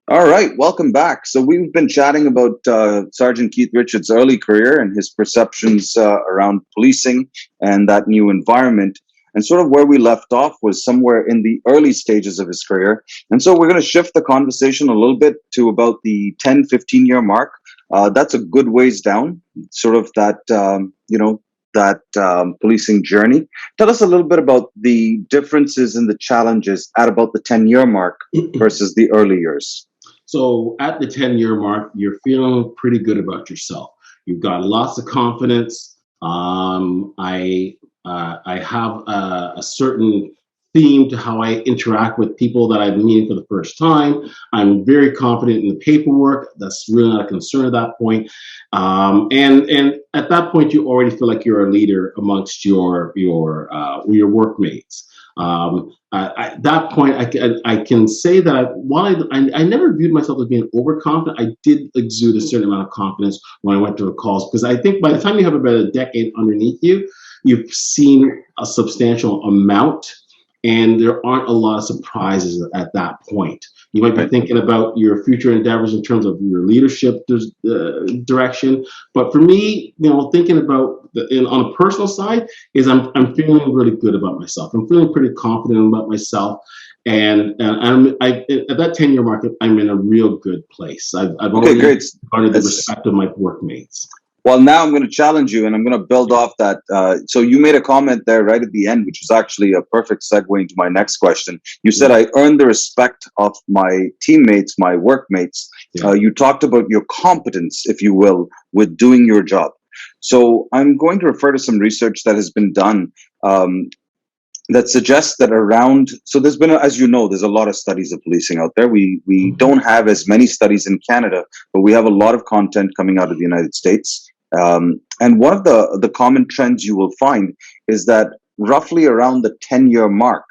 All right, welcome back. So we've been chatting about Sergeant Keith Richards' early career and his perceptions around policing and that new environment. And sort of where we left off was somewhere in the early stages of his career. And so we're going to shift the conversation a little bit to about the 10, 15-year mark. That's a good ways down, sort of that policing journey. Tell us a little bit about the differences and the challenges at about the 10-year mark versus the early years. So at the 10-year mark, you're feeling pretty good about yourself. You've got lots of confidence. I have a certain theme to how I interact with people that I'm meeting for the first time. I'm very confident in the paperwork. That's really not a concern at that point. And at that point, you already feel like you're a leader amongst your workmates. At that point, I can say that while I never viewed myself as being overconfident, I did exude a certain amount of confidence when I went to the calls, because I think by the time you have about a decade underneath you, you've seen a substantial amount, and there aren't a lot of surprises at that point. You might be thinking about your future endeavors in terms of your leadership direction, but for me, thinking about on a personal side, is I'm feeling really good about myself. I'm feeling pretty confident about myself, and at that 10-year mark, I'm in a real good place. I've Okay, already great. garnered the respect of my workmates. Well, now I'm going to challenge you and I'm going to build off that. So you made a comment there right at the end, which was actually a perfect segue into my next question. You said, I earned the respect of my teammates, my workmates. Yeah. You talked about your competence, if you will, with doing your job. So I'm going to refer to some research that has been done that suggests that around, so there's been, as you know, there's a lot of studies of policing out there. We don't have as many studies in Canada, but we have a lot of content coming out of the United States. And one of the common trends you will find is that roughly around the 10-year mark,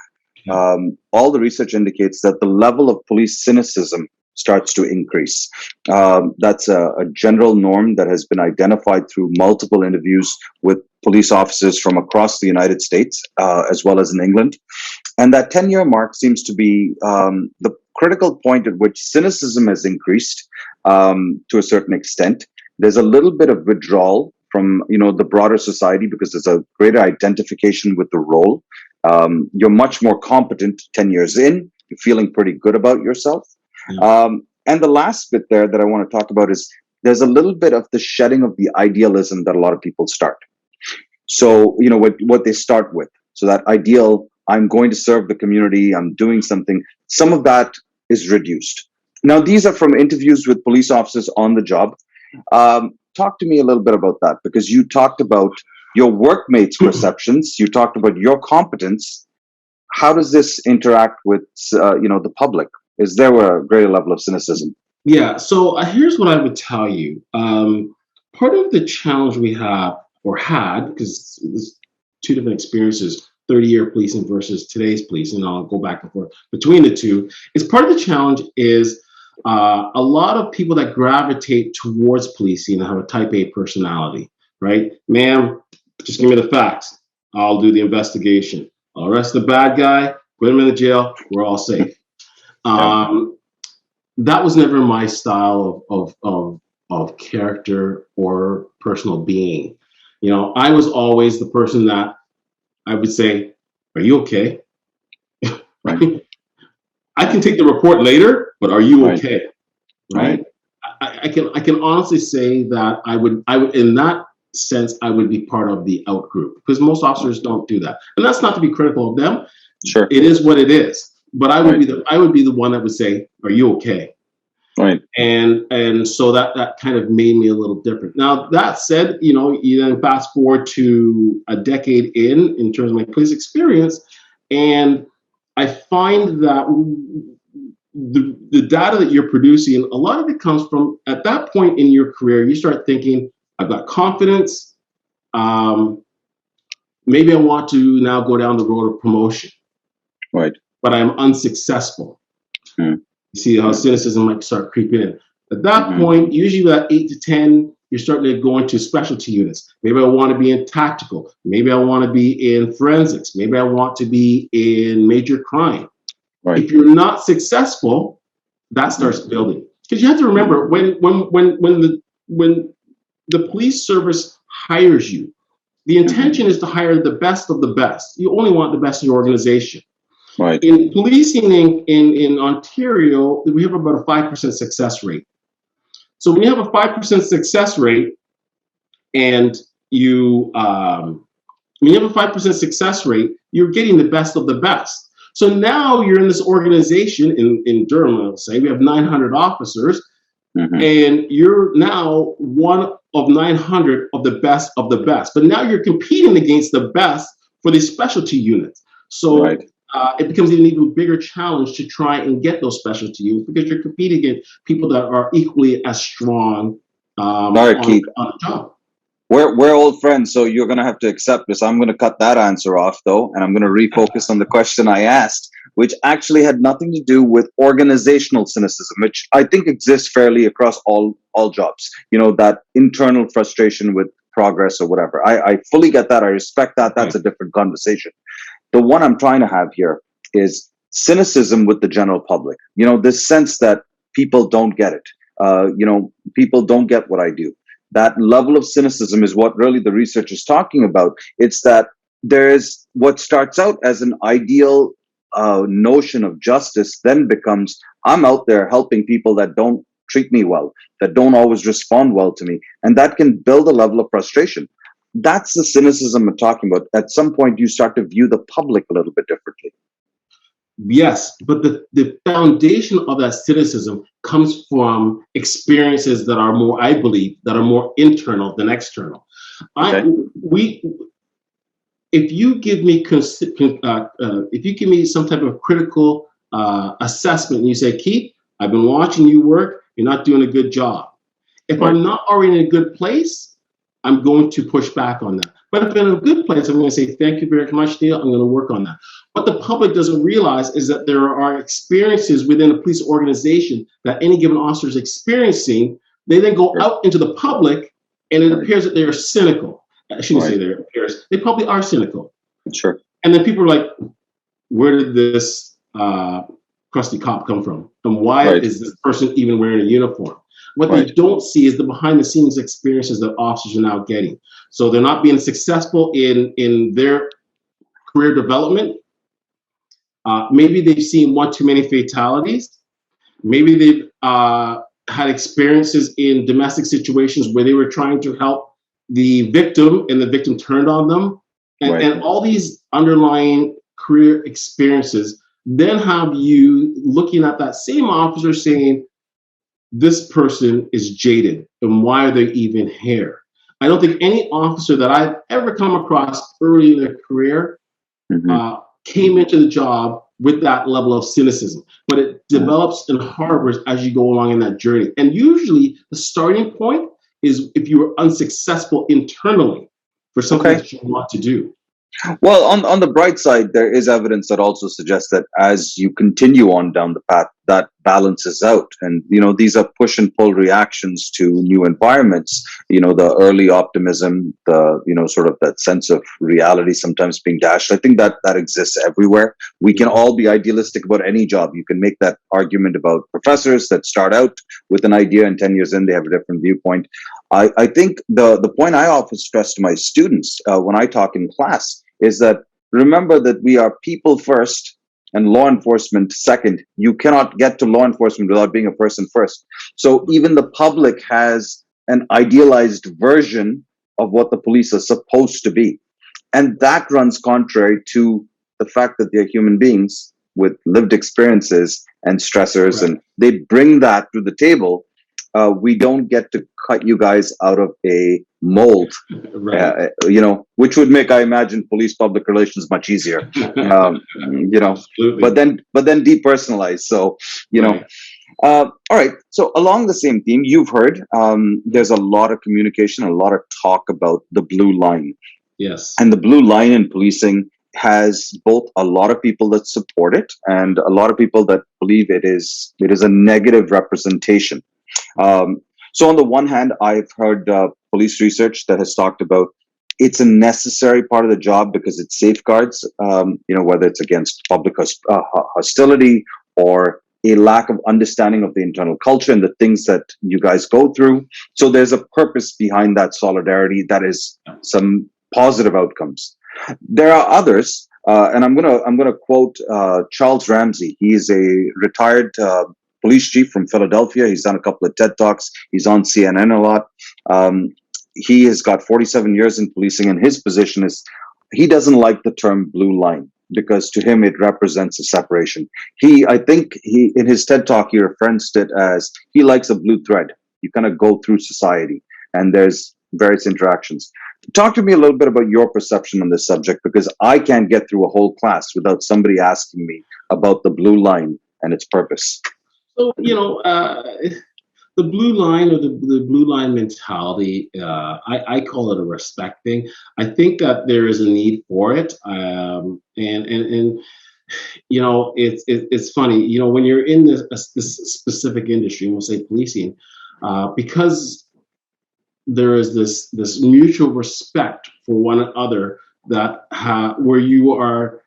all the research indicates that the level of police cynicism starts to increase. That's a general norm that has been identified through multiple interviews with police officers from across the United States, as well as in England. And that 10-year mark seems to be the critical point at which cynicism has increased to a certain extent. There's a little bit of withdrawal from the broader society because there's a greater identification with the role. You're much more competent 10 years in. You're feeling pretty good about yourself. And the last bit there that I want to talk about is there's a little bit of the shedding of the idealism that a lot of people start. So, what they start with. So that ideal, I'm going to serve the community, I'm doing something, some of that is reduced. Now, these are from interviews with police officers on the job. Talk to me a little bit about that, because you talked about your workmates' perceptions, you talked about your competence. How does this interact with, the public? Is there a greater level of cynicism? Yeah, so here's what I would tell you. Part of the challenge we have or had, because there's two different experiences, 30-year policing versus today's policing, and I'll go back and forth between the two, is part of the challenge is a lot of people that gravitate towards policing have a type A personality, right? Ma'am, just give me the facts. I'll do the investigation. I'll arrest the bad guy, put him in the jail, we're all safe. That was never my style of character or personal being. I was always the person that I would say, "Are you okay?" Right? I can take the report later, but are you okay? Right? I can honestly say that I would in that sense I would be part of the out group, because most officers don't do that, and that's not to be critical of them. Sure, it is what it is. But I would be the one that would say, "Are you okay?" Right. And so that kind of made me a little different. Now that said, you then fast forward to a decade in terms of my police experience, and I find that the data that you're producing, a lot of it comes from at that point in your career, you start thinking, I've got confidence. Maybe I want to now go down the road of promotion. Right. But I'm unsuccessful. You see how cynicism might start creeping in. At that point, usually about 8 to 10, you're starting to go into specialty units. Maybe I want to be in tactical. Maybe I want to be in forensics. Maybe I want to be in major crime. Right. If you're not successful, that starts building. Because you have to remember when the police service hires you, the intention is to hire the best of the best. You only want the best in your organization. Right. In policing in Ontario, we have about a 5% success rate. So when you have a 5% success rate, and when you have a 5% success rate, you're getting the best of the best. So now you're in this organization in Durham, let's say we have 900 officers, and you're now one of 900 of the best of the best. But now you're competing against the best for these specialty units. So it becomes an even bigger challenge to try and get those specialty units because you're competing against people that are equally as strong on the job. We're old friends, so you're going to have to accept this. I'm going to cut that answer off, though, and I'm going to refocus on the question I asked, which actually had nothing to do with organizational cynicism, which I think exists fairly across all jobs. You know, that internal frustration with progress or whatever. I fully get that. I respect that. That's a different conversation. The one I'm trying to have here is cynicism with the general public. You know, this sense that people don't get it. People don't get what I do. That level of cynicism is what really the research is talking about. It's that there's what starts out as an ideal notion of justice then becomes, I'm out there helping people that don't treat me well, that don't always respond well to me. And that can build a level of frustration. That's the cynicism I'm talking about. At some point, you start to view the public a little bit differently. Yes, but the foundation of that cynicism comes from experiences that are more, I believe, that are more internal than external. If you give me some type of critical assessment, and you say, Keith, I've been watching you work. You're not doing a good job. If I'm not already in a good place, I'm going to push back on that. But if I'm in a good place, I'm going to say, thank you very much, Neil. I'm going to work on that. What the public doesn't realize is that there are experiences within a police organization that any given officer is experiencing. They then go out into the public, and it appears that they are cynical. I shouldn't say they appears. They probably are cynical. Sure. And then people are like, where did this crusty cop come from? And why is this person even wearing a uniform? What they don't see is the behind the scenes experiences that officers are now getting. So they're not being successful in their career development. Maybe they've seen one too many fatalities. Maybe they've had experiences in domestic situations where they were trying to help the victim and the victim turned on them. And all these underlying career experiences then have you looking at that same officer saying, this person is jaded, and why are they even here? I don't think any officer that I've ever come across early in their career came into the job with that level of cynicism, but it develops and harbors as you go along in that journey. And usually the starting point is if you were unsuccessful internally for something that you want to do. Well, on the bright side, there is evidence that also suggests that as you continue on down the path, that balances out. And, you know, these are push and pull reactions to new environments. You know, the early optimism, the, you know, sort of that sense of reality sometimes being dashed. I think that exists everywhere. We can all be idealistic about any job. You can make that argument about professors that start out with an idea and 10 years in, they have a different viewpoint. I think the point I often stress to my students when I talk in class is that remember that we are people first and law enforcement second. You cannot get to law enforcement without being a person first. So even the public has an idealized version of what the police are supposed to be. And that runs contrary to the fact that they're human beings with lived experiences and stressors, and they bring that to the table. We don't get to cut you guys out of a mold, you know, which would make, I imagine, police public relations much easier, you know, but then depersonalized. So, you know, all right. So along the same theme, you've heard there's a lot of communication, a lot of talk about the blue line. Yes. And the blue line in policing has both a lot of people that support it and a lot of people that believe it is a negative representation. So on the one hand, I've heard police research that has talked about it's a necessary part of the job because it safeguards, you know, whether it's against public hostility or a lack of understanding of the internal culture and the things that you guys go through. So there's a purpose behind that solidarity that is some positive outcomes. There are others, and I'm gonna quote Charles Ramsey. He is a retired police chief from Philadelphia. He's done a couple of TED talks. He's on CNN a lot. Um, he has got 47 years in policing, and his position is he doesn't like the term blue line because to him it represents a separation. I think he, in his TED talk, he referenced it as he likes a blue thread. You kind of go through society, and there's various interactions. Talk to me a little bit about your perception on this subject, because I can't get through a whole class without somebody asking me about the blue line and its purpose. So, the blue line or the blue line mentality, I call it a respect thing. I think that there is a need for it. And it's funny, when you're in this specific industry, we'll say policing, because there is this mutual respect for one another that where you are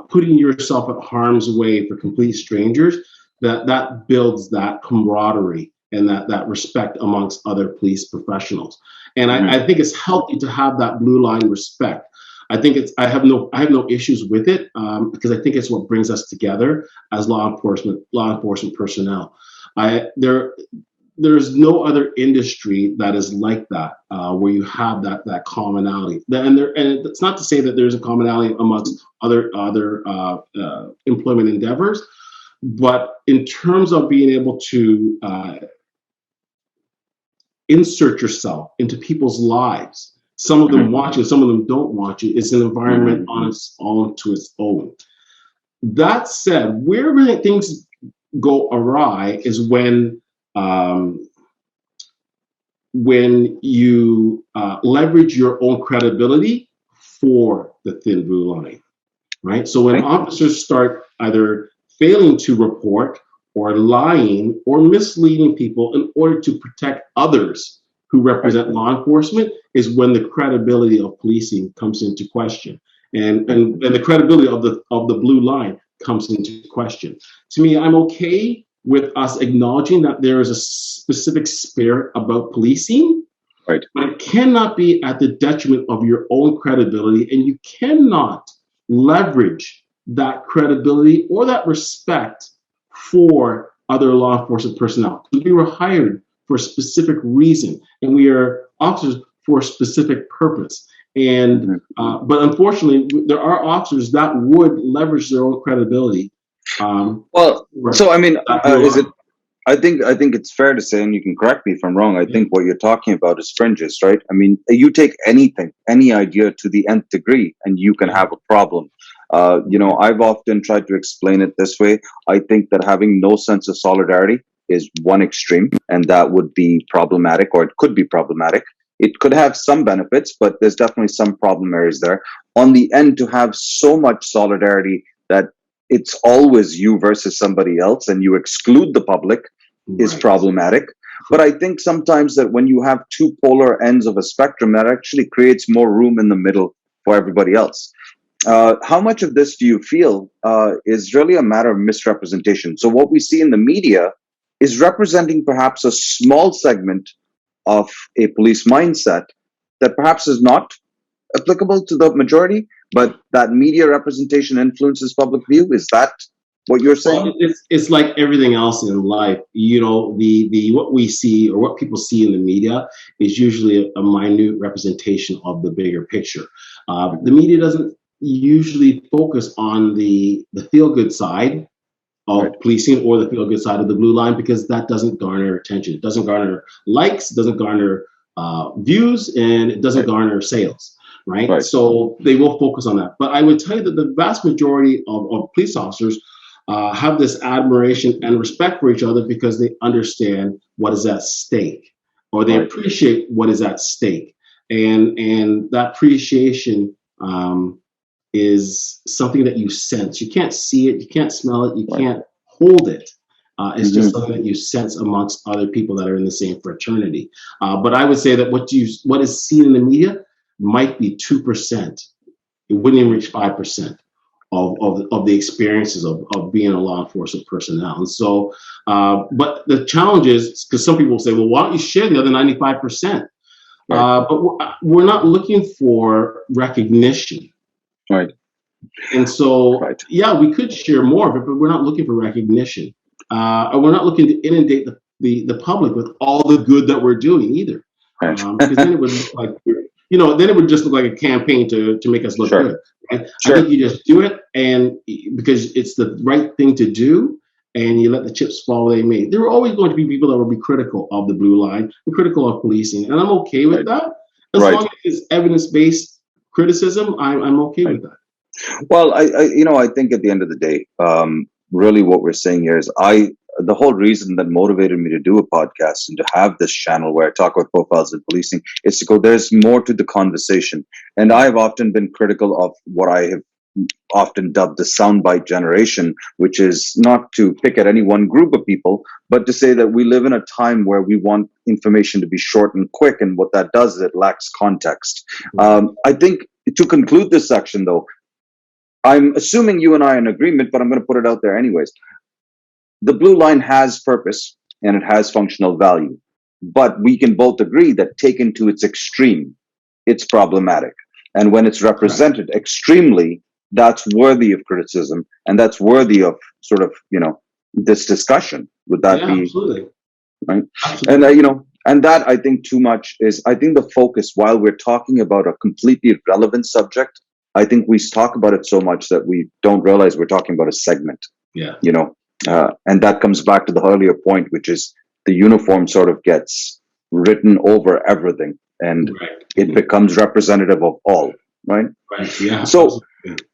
putting yourself at harm's way for complete strangers, that builds that camaraderie and that respect amongst other police professionals. And I think it's healthy to have that blue line respect. I think I have no issues with it, because I think it's what brings us together as law enforcement personnel. There's no other industry that is like that, where you have that commonality. And it's not to say that there's a commonality amongst other employment endeavors, but in terms of being able to insert yourself into people's lives, some of them want you, some of them don't want you. It's an environment on its own. That said, where things go awry is when you leverage your own credibility for the thin blue line, right? So when officers start either failing to report or lying or misleading people in order to protect others who represent law enforcement, is when the credibility of policing comes into question, and the credibility of the blue line comes into question. To me, I'm okay with us acknowledging that there is a specific spirit about policing, right? But it cannot be at the detriment of your own credibility, and you cannot leverage that credibility or that respect for other law enforcement personnel. We were hired for a specific reason, and we are officers for a specific purpose. And but unfortunately, there are officers that would leverage their own credibility. So I mean, is it? I think it's fair to say, and you can correct me if I'm wrong. I think what you're talking about is fringes, right? I mean, you take anything, any idea to the nth degree, and you can have a problem. I've often tried to explain it this way. I think that having no sense of solidarity is one extreme, and that would be problematic, or it could be problematic. It could have some benefits, but there's definitely some problem areas there. On the end, to have so much solidarity that it's always you versus somebody else and you exclude the public is problematic. But I think sometimes that when you have two polar ends of a spectrum, that actually creates more room in the middle for everybody else. How much of this do you feel is really a matter of misrepresentation? So what we see in the media is representing perhaps a small segment of a police mindset that perhaps is not applicable to the majority, but that media representation influences public view. Is that what you're saying? Well, it's like everything else in life. The what we see or what people see in the media is usually a minute representation of the bigger picture. The media doesn't usually focus on the feel-good side of policing or the feel-good side of the blue line, because that doesn't garner attention. It doesn't garner likes, it doesn't garner views, and it doesn't garner sales. Right? So they will focus on that. But I would tell you that the vast majority of police officers have this admiration and respect for each other because they understand what is at stake, or they appreciate what is at stake. And that appreciation is something that you sense. You can't see it, you can't smell it, you can't hold it. It's just something that you sense amongst other people that are in the same fraternity. But I would say that what is seen in the media might be 2%. It wouldn't even reach 5%. of the experiences of being a law enforcement personnel. And so, but the challenge is, because some people say, well, why don't you share the other 95%? Right. But we're not looking for recognition. Right. And so, Right. yeah, we could share more of it, but we're not looking for recognition. And we're not looking to inundate the public with all the good that we're doing either. Right. Because then it would look like, then it would just look like a campaign to make us look Sure. good. Right? I Sure. think you just do it, and because it's the right thing to do, and you let the chips fall where they may. There are always going to be people that will be critical of the blue line and critical of policing, and I'm okay with Right. that. As Right. long as it's evidence-based criticism, I'm okay Right. with that. Well, I think at the end of the day, really what we're saying here is the whole reason that motivated me to do a podcast and to have this channel where I talk about profiles in policing is to go, there's more to the conversation. And I have often been critical of what I have often dubbed the soundbite generation, which is not to pick at any one group of people, but to say that we live in a time where we want information to be short and quick. And what that does is it lacks context. I think to conclude this section, though, I'm assuming you and I are in agreement, but I'm going to put it out there anyways. The blue line has purpose and it has functional value, but we can both agree that taken to its extreme, it's problematic. And when it's represented extremely, that's worthy of criticism and that's worthy of sort of, this discussion. Would that be absolutely right? Absolutely. And that I think too much is, I think the focus, while we're talking about a completely relevant subject, I think we talk about it so much that we don't realize we're talking about a segment. Yeah. And that comes back to the earlier point, which is the uniform sort of gets written over everything, and Right. it becomes representative of all, right? Right. Yeah. So, absolutely.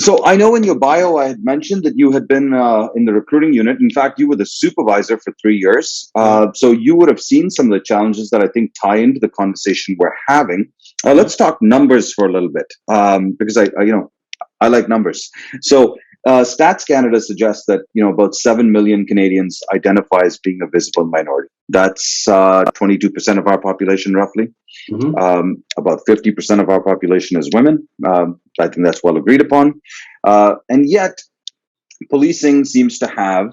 so I know in your bio I had mentioned that you had been in the recruiting unit. In fact, you were the supervisor for 3 years. So you would have seen some of the challenges that I think tie into the conversation we're having. Let's talk numbers for a little bit, because I like numbers. So Stats Canada suggests that about 7 million Canadians identify as being a visible minority. That's 22% of our population, roughly. Mhm. About 50% of our population is women. I think that's well agreed upon. And yet, policing seems to have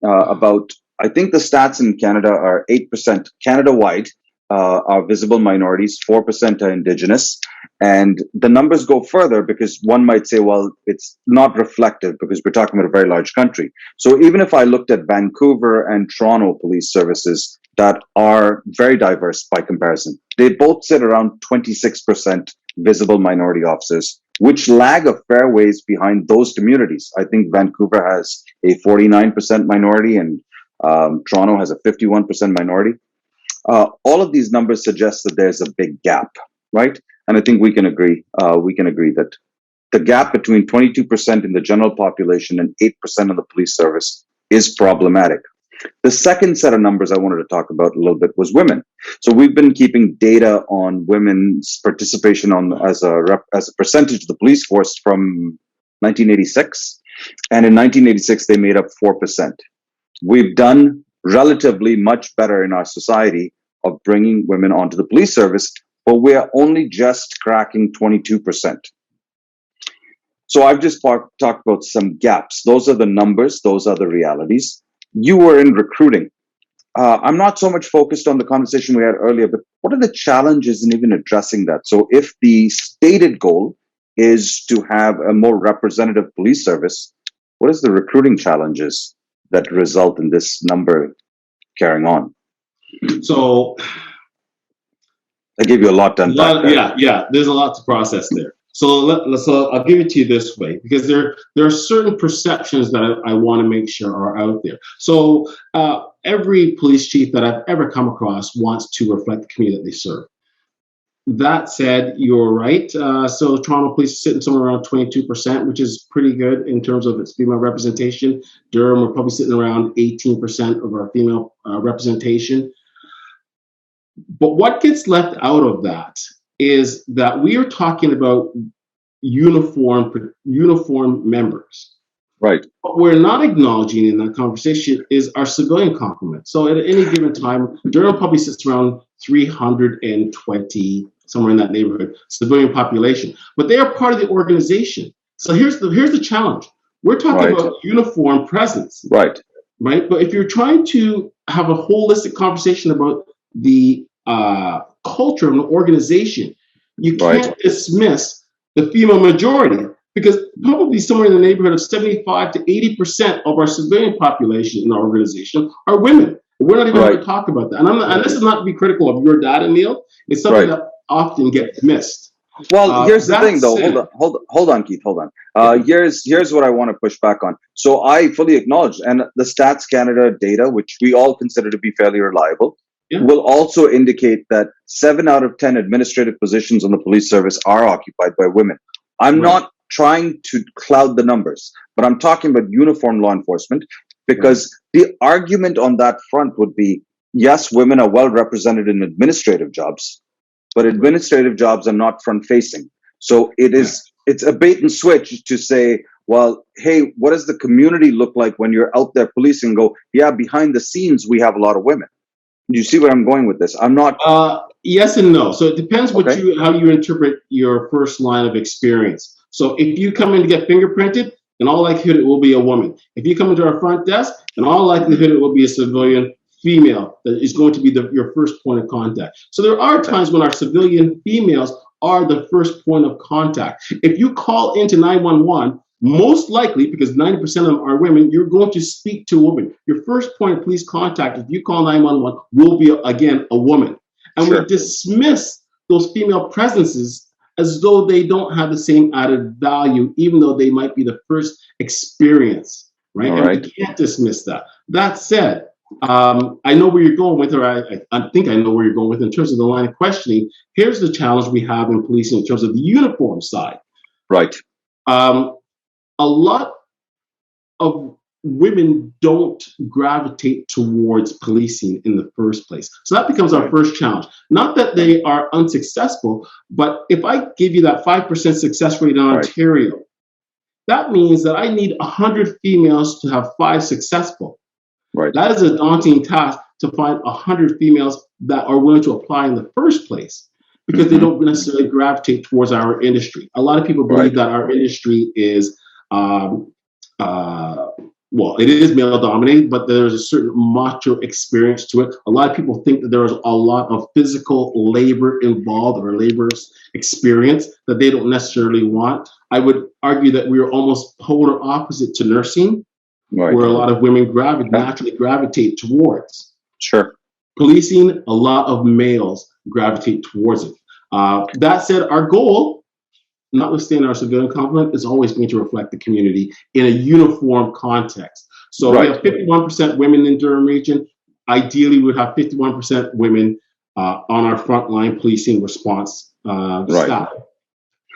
I think the stats in Canada are 8% Canada-wide are visible minorities, 4% are Indigenous. And the numbers go further because one might say, well, it's not reflective because we're talking about a very large country. So even if I looked at Vancouver and Toronto police services that are very diverse by comparison, they both sit around 26% visible minority officers, which lag a fair ways behind those communities. I think Vancouver has a 49% minority and Toronto has a 51% minority. All of these numbers suggest that there's a big gap, right? And I think we can agree. That the gap between 22% in the general population and 8% of the police service is problematic. The second set of numbers I wanted to talk about a little bit was women. So we've been keeping data on women's participation as a percentage of the police force from 1986, and in 1986 they made up 4%. We've done relatively much better in our society of bringing women onto the police service, but we're only just cracking 22%. So I've just talked about some gaps. Those are the numbers. Those are the realities. You were in recruiting. I'm not so much focused on the conversation we had earlier, but what are the challenges in even addressing that? So if the stated goal is to have a more representative police service, what is the recruiting challenges that result in this number carrying on? So I gave you a lot to unpack there. Yeah. There's a lot to process there. So so I'll give it to you this way, because there are certain perceptions that I want to make sure are out there. So every police chief that I've ever come across wants to reflect the community that they serve. That said, you're right. So Toronto Police is sitting somewhere around 22%, which is pretty good in terms of its female representation. Durham, we're probably sitting around 18% of our female representation. But what gets left out of that is that we are talking about uniform members. Right. What we're not acknowledging in that conversation is our civilian complement. So at any given time, Durham probably sits around 320, somewhere in that neighborhood, civilian population. But they are part of the organization. So here's the challenge. We're talking Right. about uniform presence, Right. right? But if you're trying to have a holistic conversation about the culture of an organization, you Right. can't dismiss the female majority because probably somewhere in the neighborhood of 75 to 80% of our civilian population in our organization are women. We're not even going Right. to talk about that. And this is not to be critical of your data, Neil. It's something Right. that often gets missed. Well, here's the That thing, though. said, Hold on, Keith. Hold on. yeah, Here's what I want to push back on. So I fully acknowledge, and the Stats Canada data, which we all consider to be fairly reliable, yeah, will also indicate that 7 out of 10 administrative positions on the police service are occupied by women. I'm right, not trying to cloud the numbers, but I'm talking about uniform law enforcement right, because the argument on that front would be, yes, women are well represented in administrative jobs, but right, administrative jobs are not front facing. So right. it's a bait and switch to say, well, hey, what does the community look like when you're out there policing? Go, yeah, behind the scenes we have a lot of women. You see where I'm going with this? I'm not Yes and no. So it depends okay. how you interpret your first line of experience. So if you come in to get fingerprinted, in all likelihood it will be a woman. If you come into our front desk, in all likelihood it will be a civilian female that is going to be your first point of contact. So there are Okay. times when our civilian females are the first point of contact. If you call into 911, most likely, because 90% of them are women, you're going to speak to a woman. Your first point of police contact, if you call 911, will be, again, a woman. And we Sure. dismiss those female presences as though they don't have the same added value, even though they might be the first experience, right? All And we right. can't dismiss that. That said, I know where you're going with, or I think I know where you're going with in terms of the line of questioning. Here's the challenge we have in policing in terms of the uniform side. Right. Um, a lot of women don't gravitate towards policing in the first place. So that becomes our Right. first challenge. Not that they are unsuccessful, but if I give you that 5% success rate in Right. Ontario, that means that I need 100 females to have 5 successful. Right. That is a daunting task to find 100 females that are willing to apply in the first place because they Mm-hmm. don't necessarily gravitate towards our industry. A lot of people Right. believe that our industry is um, uh, well, it is male dominated, but there's a certain macho experience to it. A lot of people think that there's a lot of physical labor involved or labor's experience that they don't necessarily want. I would argue that we are almost polar opposite to nursing, Right. where a lot of women Yeah. naturally gravitate towards. Sure. Policing, a lot of males gravitate towards it. That said, our goal, notwithstanding our civilian complement, is always going to reflect the community in a uniform context. So we Right. have 51% women in Durham region. Ideally, we would have 51% women on our frontline policing response Right. staff.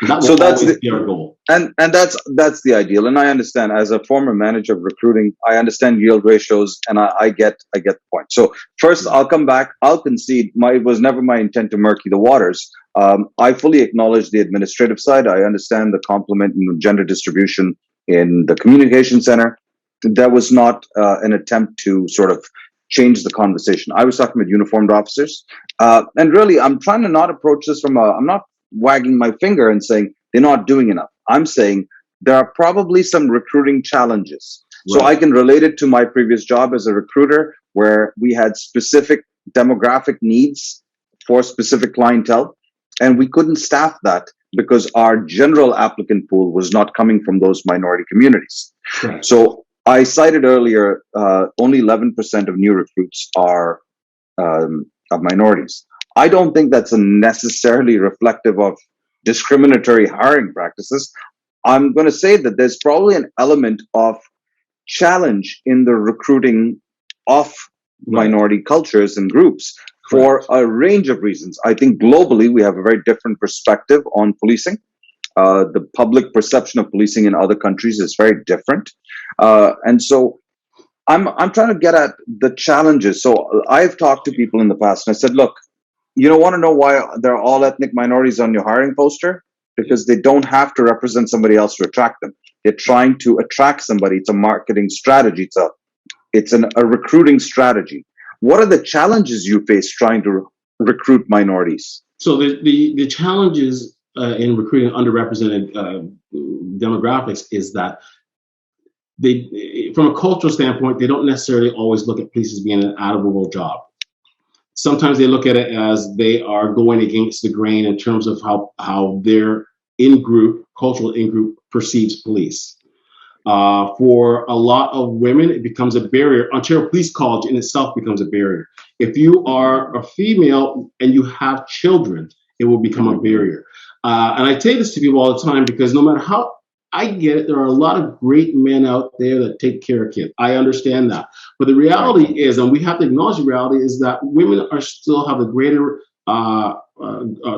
That So will that's always the be our goal. and that's the ideal. And I understand as a former manager of recruiting, I understand yield ratios, and I get the point. So first, I'll come back. I'll concede. It was never my intent to murky the waters. I fully acknowledge the administrative side. I understand the complement and gender distribution in the communication center. That was not an attempt to sort of change the conversation. I was talking about uniformed officers, and really, I'm trying to not approach this from a. I'm not wagging my finger and saying they're not doing enough. I'm saying there are probably some recruiting challenges. So I Right. can relate it to my previous job as a recruiter where we had specific demographic needs for specific clientele, and we couldn't staff that because our general applicant pool was not coming from those minority communities. Correct. So I cited earlier, only 11% of new recruits are of minorities. I don't think that's a necessarily reflective of discriminatory hiring practices. I'm going to say that there's probably an element of challenge in the recruiting of Right. minority cultures and groups for Correct. a range of reasons. I think globally we have a very different perspective on policing. The public perception of policing in other countries is very different, and so I'm trying to get at the challenges. So I've talked to people in the past, and I said, look, you don't want to know why there are all ethnic minorities on your hiring poster? Because they don't have to represent somebody else to attract them. They're trying to attract somebody. It's a marketing strategy. A recruiting strategy. What are the challenges you face trying to recruit minorities? So the challenges in recruiting underrepresented demographics is that they, from a cultural standpoint, they don't necessarily always look at police as being an admirable job. Sometimes they look at it as they are going against the grain in terms of how their in-group, cultural in-group perceives police. For a lot of women, it becomes a barrier. Ontario Police College in itself becomes a barrier. If you are a female and you have children, it will become a barrier. And I say this to people all the time because no matter how I get it, there are a lot of great men out there that take care of kids. I understand that. But the reality is, and we have to acknowledge the reality, is that women are still have a greater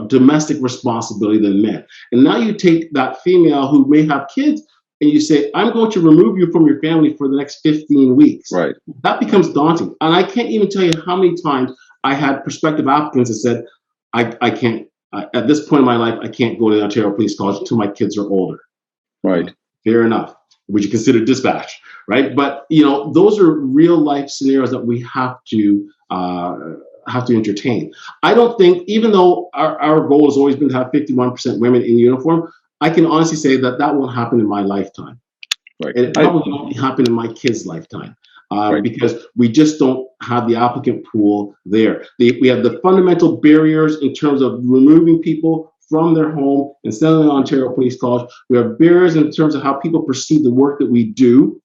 domestic responsibility than men. And now you take that female who may have kids and you say, I'm going to remove you from your family for the next 15 weeks. Right. That becomes daunting. And I can't even tell you how many times I had prospective applicants that said, I can't, at this point in my life, I can't go to the Ontario Police College until my kids are older. Right. Fair enough. Would you consider dispatch? Right. But, you know, those are real life scenarios that we have to entertain. I don't think, even though our goal has always been to have 51% women in uniform, I can honestly say that that won't happen in my lifetime. Right. And it probably won't happen in my kids' lifetime Right. because we just don't have the applicant pool there. We have the fundamental barriers in terms of removing people from their home and sending them to Ontario Police College. We have barriers in terms of how people perceive the work that we do.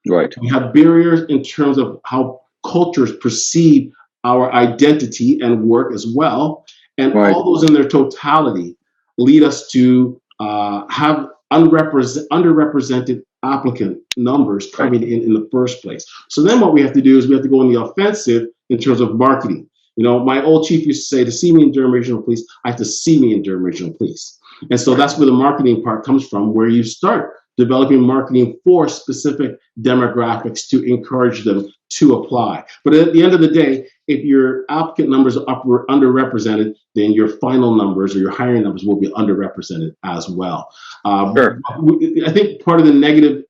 Right. We have barriers in terms of how cultures perceive our identity and work as well. And Right. all those in their totality lead us to have underrepresented applicant numbers coming in the first place. So then what we have to do is we have to go in the offensive in terms of marketing. You know, my old chief used to say, to see me in Durham Regional Police, I have to see me in Durham Regional Police. And so that's where the marketing part comes from, where you start developing marketing for specific demographics to encourage them to apply. But at the end of the day, if your applicant numbers are underrepresented, then your final numbers or your hiring numbers will be underrepresented as well. Sure. I think part of the negative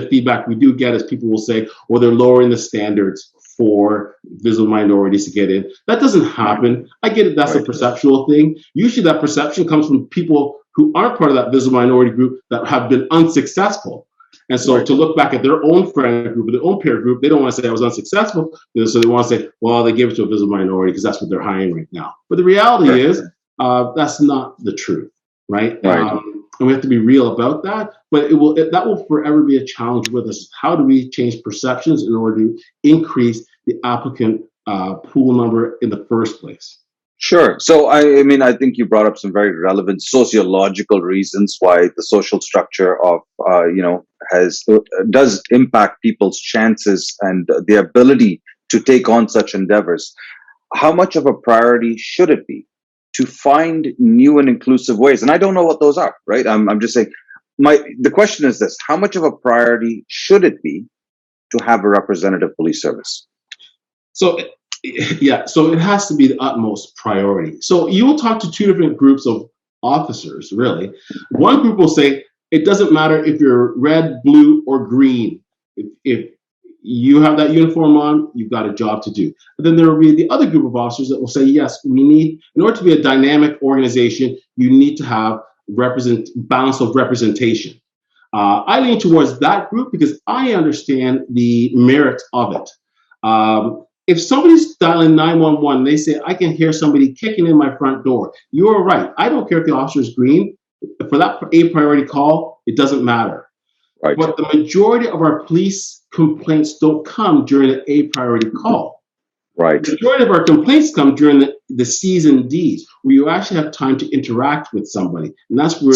feedback we do get is people will say, well, they're lowering the standards for visible minorities to get in. That doesn't happen. I get it. That's a perceptual thing. Usually that perception comes from people who aren't part of that visible minority group that have been unsuccessful. And so to look back at their own friend group, or their own peer group, they don't want to say I was unsuccessful. So they want to say, well, they gave it to a visible minority because that's what they're hiring right now. But the reality is that's not the truth, right? And we have to be real about that. But that will forever be a challenge with us. How do we change perceptions in order to increase the applicant pool number in the first place? Sure. So, I mean, I think you brought up some very relevant sociological reasons why the social structure of, does impact people's chances and the ability to take on such endeavors. How much of a priority should it be to find new and inclusive ways? And I don't know what those are, right? I'm just saying, the question is this: how much of a priority should it be to have a representative police service? So it has to be the utmost priority. So you will talk to two different groups of officers, really. One group will say, it doesn't matter if you're red, blue, or green. If you have that uniform on, you've got a job to do. But then there will be the other group of officers that will say, yes, we need, in order to be a dynamic organization, you need to have balance of representation. I lean towards that group because I understand the merit of it. If somebody's dialing 911, they say, I can hear somebody kicking in my front door. You're right. I don't care if the officer is green. For that a priority call, it doesn't matter. Right. But the majority of our police complaints don't come during the a priority call. Right. The majority of our complaints come during the C's and D's, where you actually have time to interact with somebody. And that's where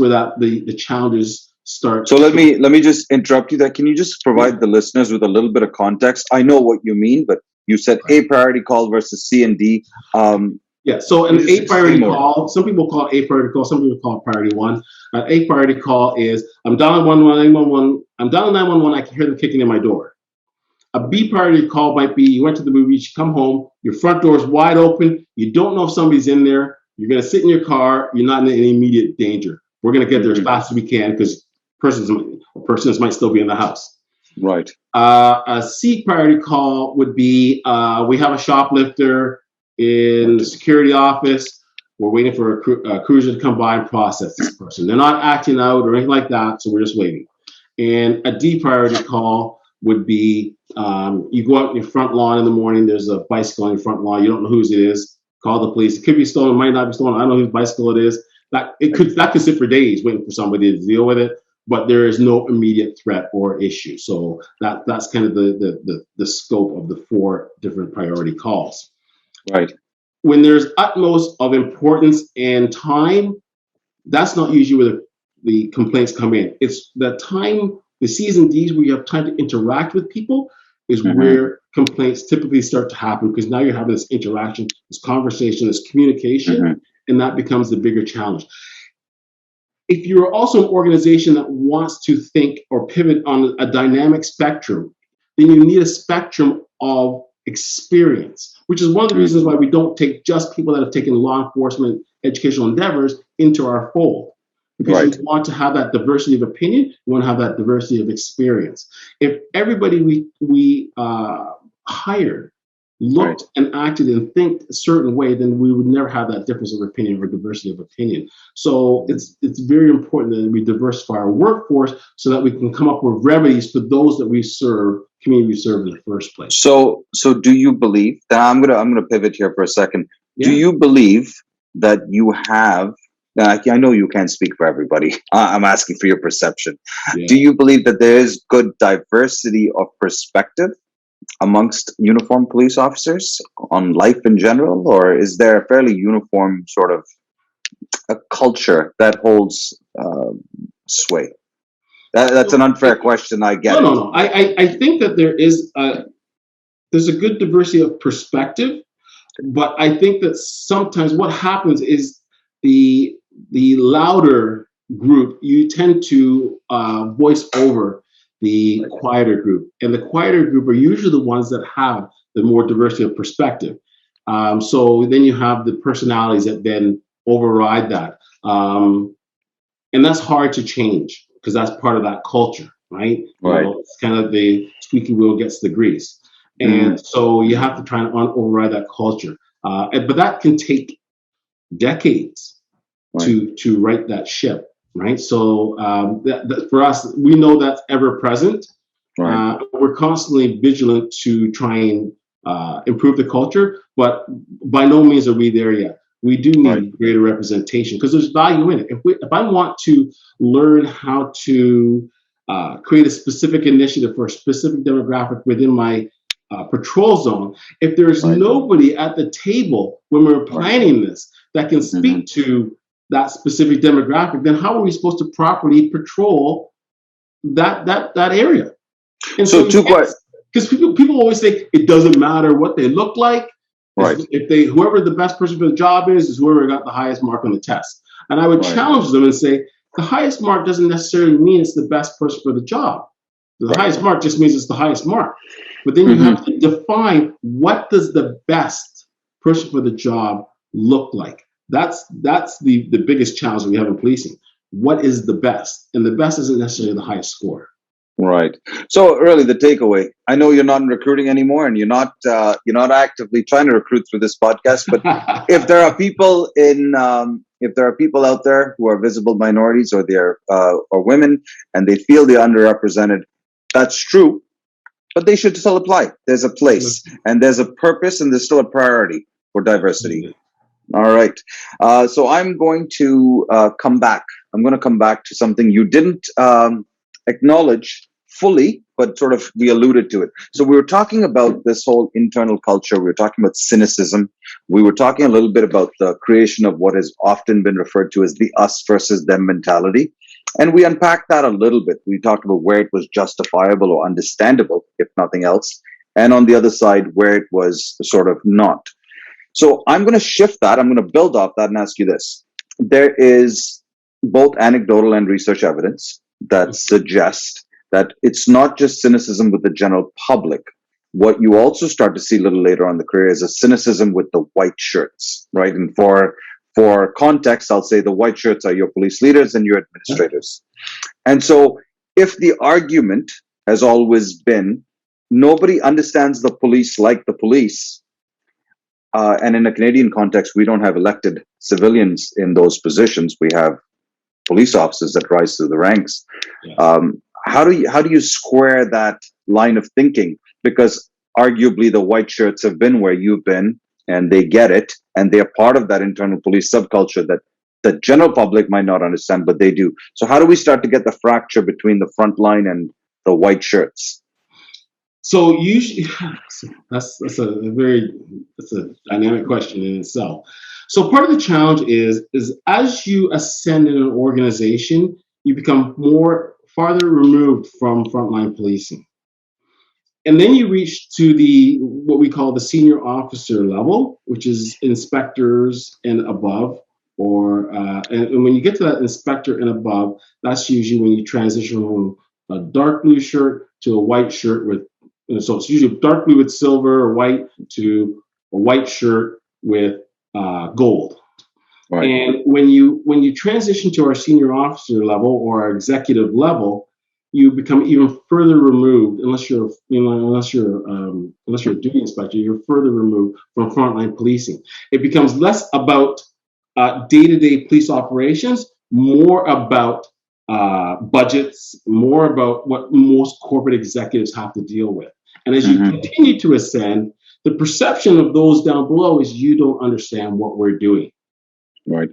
the challenges start. So let me just interrupt you there. Can you just provide the listeners with a little bit of context? I know what you mean, but you said a priority call versus C and D. So an a priority call, some people call it a priority call, some people call it priority one. An a priority call is, I'm down 911, I'm down 911, I can hear them kicking in my door. A B priority call might be, you went to the movies, you come home, your front door is wide open, you don't know if somebody's in there, you're going to sit in your car, you're not in any immediate danger. We're going to get there as fast as we can because persons might still be in the house. Right. A C priority call would be, we have a shoplifter in the security office. We're waiting for a cruiser to come by and process this person. They're not acting out or anything like that, so we're just waiting. And a D priority call would be you go out in your front lawn in the morning, there's a bicycle on your front lawn, you don't know whose it is, call the police. It could be stolen, might not be stolen, I don't know whose bicycle it is. That could sit for days waiting for somebody to deal with it, but there is no immediate threat or issue. So that's kind of the scope of the 4 different priority calls. Right. When there's utmost of importance and time, that's not usually where the complaints come in. It's the time, the C's and D's, where you have time to interact with people, is where complaints typically start to happen, because now you're having this interaction, this conversation, this communication, and that becomes the bigger challenge. If you're also an organization that wants to think or pivot on a dynamic spectrum, then you need a spectrum of experience, which is one of the reasons why we don't take just people that have taken law enforcement educational endeavors into our fold. Because you want to have that diversity of opinion, you want to have that diversity of experience. If everybody we hired looked and acted and think a certain way, then we would never have that difference of opinion or diversity of opinion. So it's very important that we diversify our workforce so that we can come up with remedies for those that we serve, community we serve in the first place. So do you believe that I'm gonna pivot here for a second? Yeah. Do you believe that you have? I know you can't speak for everybody. I'm asking for your perception. Yeah. Do you believe that there is good diversity of perspective amongst uniformed police officers on life in general, or is there a fairly uniform sort of a culture that holds sway? That's an unfair question. I get it. No. I think that there's a good diversity of perspective, but I think that sometimes what happens is the louder group, you tend to voice over the quieter group, and the quieter group are usually the ones that have the more diversity of perspective. So then you have the personalities that then override that, and that's hard to change because that's part of that culture, right? Right. You know, it's kind of the squeaky wheel gets the grease, and so you have to try and override that culture, but that can take decades to right that ship, right? So that for us, we know that's ever present. Right. We're constantly vigilant to try and improve the culture, but by no means are we there yet. We do need greater representation because there's value in it. If I want to learn how to create a specific initiative for a specific demographic within my patrol zone, if there's nobody at the table when we're planning this that can speak to that specific demographic, then how are we supposed to properly patrol that area? And so because people always say it doesn't matter what they look like. Right. If whoever the best person for the job is whoever got the highest mark on the test. And I would challenge them and say the highest mark doesn't necessarily mean it's the best person for the job. The highest mark just means it's the highest mark. But then you have to define what does the best person for the job look like. That's the biggest challenge that we have in policing. What is the best? And the best isn't necessarily the highest score. Right. So really the takeaway, I know you're not in recruiting anymore and you're not actively trying to recruit through this podcast, but if there are people out there who are visible minorities or they're or women and they feel they're underrepresented, that's true, but they should still apply. There's a place and there's a purpose and there's still a priority for diversity. All right. So I'm going to come back. I'm going to come back to something you didn't acknowledge fully, but sort of we alluded to it. So we were talking about this whole internal culture. We were talking about cynicism. We were talking a little bit about the creation of what has often been referred to as the us versus them mentality. And we unpacked that a little bit. We talked about where it was justifiable or understandable, if nothing else. And on the other side, where it was sort of not. So I'm going to shift that. I'm going to build off that and ask you this. There is both anecdotal and research evidence that suggests that it's not just cynicism with the general public. What you also start to see a little later on in the career is a cynicism with the white shirts, right? And for context, I'll say the white shirts are your police leaders and your administrators. And so if the argument has always been, nobody understands the police like the police, and in a Canadian context, we don't have elected civilians in those positions. We have police officers that rise through the ranks. Yeah. How do you square that line of thinking? Because arguably the white shirts have been where you've been, and they get it, and they're part of that internal police subculture that the general public might not understand, but they do. So how do we start to get the fracture between the front line and the white shirts? So usually, that's a dynamic question in itself. So part of the challenge is as you ascend in an organization, you become more farther removed from frontline policing, and then you reach to the what we call the senior officer level, which is inspectors and above. And when you get to that inspector and above, that's usually when you transition from a dark blue shirt to a white shirt with, so it's usually dark blue with silver or white to a white shirt with gold. Right. And when you transition to our senior officer level or our executive level, you become even further removed. Unless you're a duty inspector, you're further removed from frontline policing. It becomes less about day-to-day police operations, more about budgets, more about what most corporate executives have to deal with. And as you continue to ascend, the perception of those down below is you don't understand what we're doing. Right.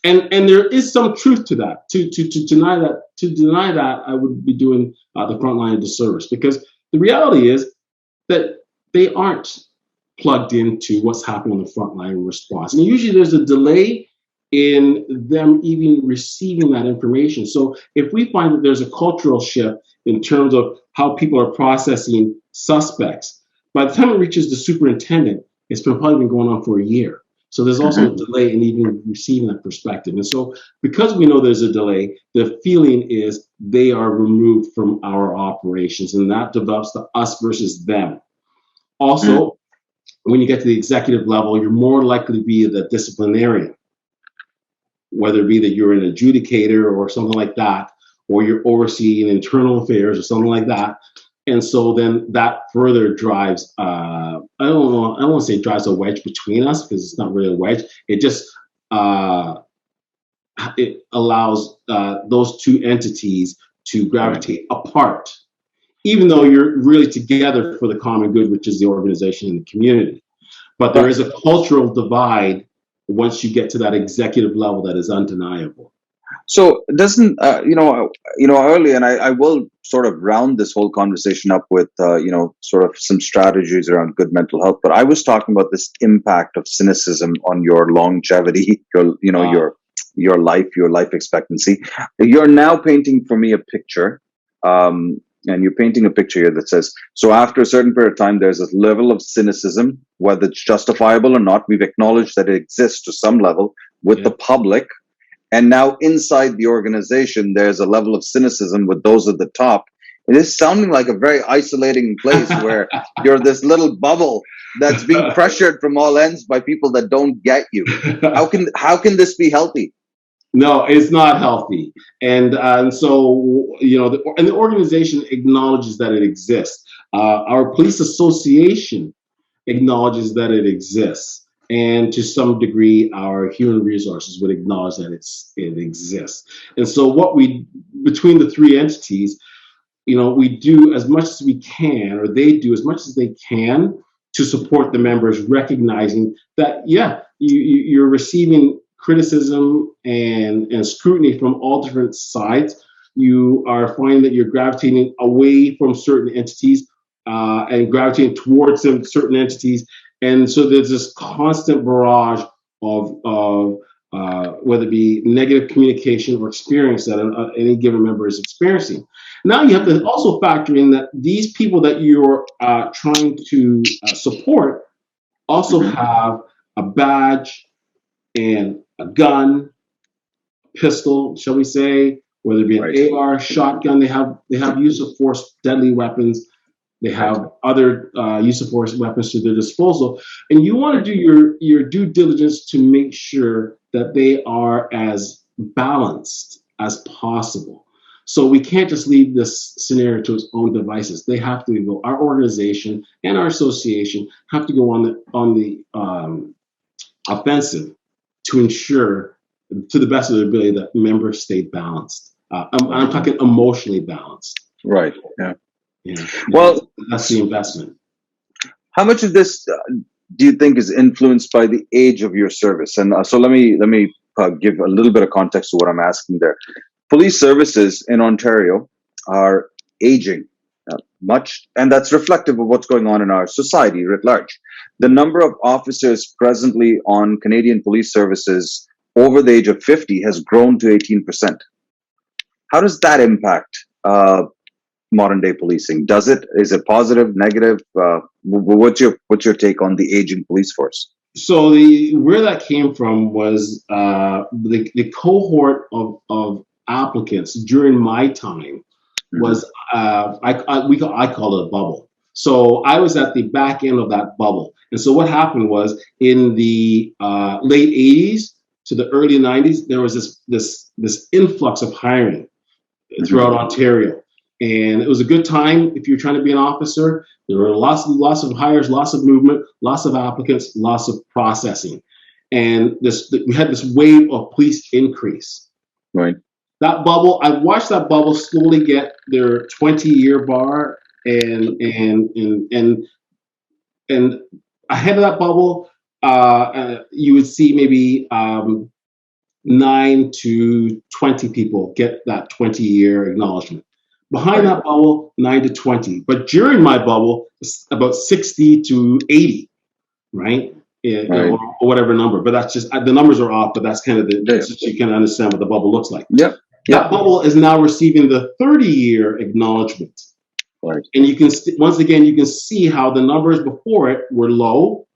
And there is some truth to that. To deny that, I would be doing the front line a disservice, because the reality is that they aren't plugged into what's happening on the front line response. And usually there's a delay in them even receiving that information. So if we find that there's a cultural shift in terms of how people are processing suspects, by the time it reaches the superintendent, it's probably been going on for a year. So there's also a delay in even receiving that perspective. And so because we know there's a delay, the feeling is they are removed from our operations, and that develops the us versus them. Also, when you get to the executive level, you're more likely to be the disciplinarian, whether it be that you're an adjudicator or something like that, or you're overseeing internal affairs or something like that. And so then that further drives, I don't want to say drives a wedge between us, because it's not really a wedge. It just, it allows those two entities to gravitate apart, even though you're really together for the common good, which is the organization and the community. But there is a cultural divide once you get to that executive level that is undeniable. So doesn't early, and I will sort of round this whole conversation up with sort of some strategies around good mental health. But I was talking about this impact of cynicism on your longevity, your life expectancy. You're now painting for me a picture, and you're painting a picture here that says, so after a certain period of time, there's a level of cynicism, whether it's justifiable or not. We've acknowledged that it exists to some level with the public. And now inside the organization, there's a level of cynicism with those at the top. It is sounding like a very isolating place where you're this little bubble that's being pressured from all ends by people that don't get you. How can this be healthy? No, it's not healthy. And so, the organization acknowledges that it exists. Our police association acknowledges that it exists. And to some degree, our human resources would acknowledge that it exists. And so between the three entities, we do as much as we can, or they do as much as they can to support the members, recognizing that, you're receiving criticism and scrutiny from all different sides. You are finding that you're gravitating away from certain entities and gravitating towards certain entities. And so there's this constant barrage of whether it be negative communication or experience that any given member is experiencing. Now you have to also factor in that these people that you're trying to support also have a badge and a gun, pistol, shall we say, whether it be an AR, shotgun. They have use of force, deadly weapons. They have other use of force weapons to their disposal. And you want to do your due diligence to make sure that they are as balanced as possible. So we can't just leave this scenario to its own devices. They have to go. Our organization and our association have to go on the offensive to ensure, to the best of their ability, that members stay balanced. I'm talking emotionally balanced. Right. Yeah. Yeah. Well, That's the investment. how much of this do you think is influenced by the age of your service? And so let me give a little bit of context to what I'm asking there. Police services in Ontario are aging much, and that's reflective of what's going on in our society writ large. The number of officers presently on Canadian police services over the age of 50 has grown to 18%. How does that impact modern day policing? Is it positive, negative? What's your take on the aging police force? So where that came from was the cohort of applicants during my time Mm-hmm. was I call it a bubble. So I was at the back end of that bubble, and so what happened was in the late '80s to the early '90s, there was this influx of hiring throughout Ontario. And it was a good time if you're trying to be an officer. There were lots of hires, lots of movement, lots of applicants, lots of processing. And we had this wave of police increase. Right. That bubble, I watched that bubble slowly get their 20-year bar, and ahead of that bubble, you would see maybe 9 to 20 people get that 20-year acknowledgement. Behind that bubble, 9 to 20. But during my bubble, it's about 60 to 80, right? Or whatever number. But that's just, the numbers are off, but that's kind of so you can understand what the bubble looks like. Yep. That bubble is now receiving the 30-year acknowledgement. Right. And you can, once again, you can see how the numbers before it were low.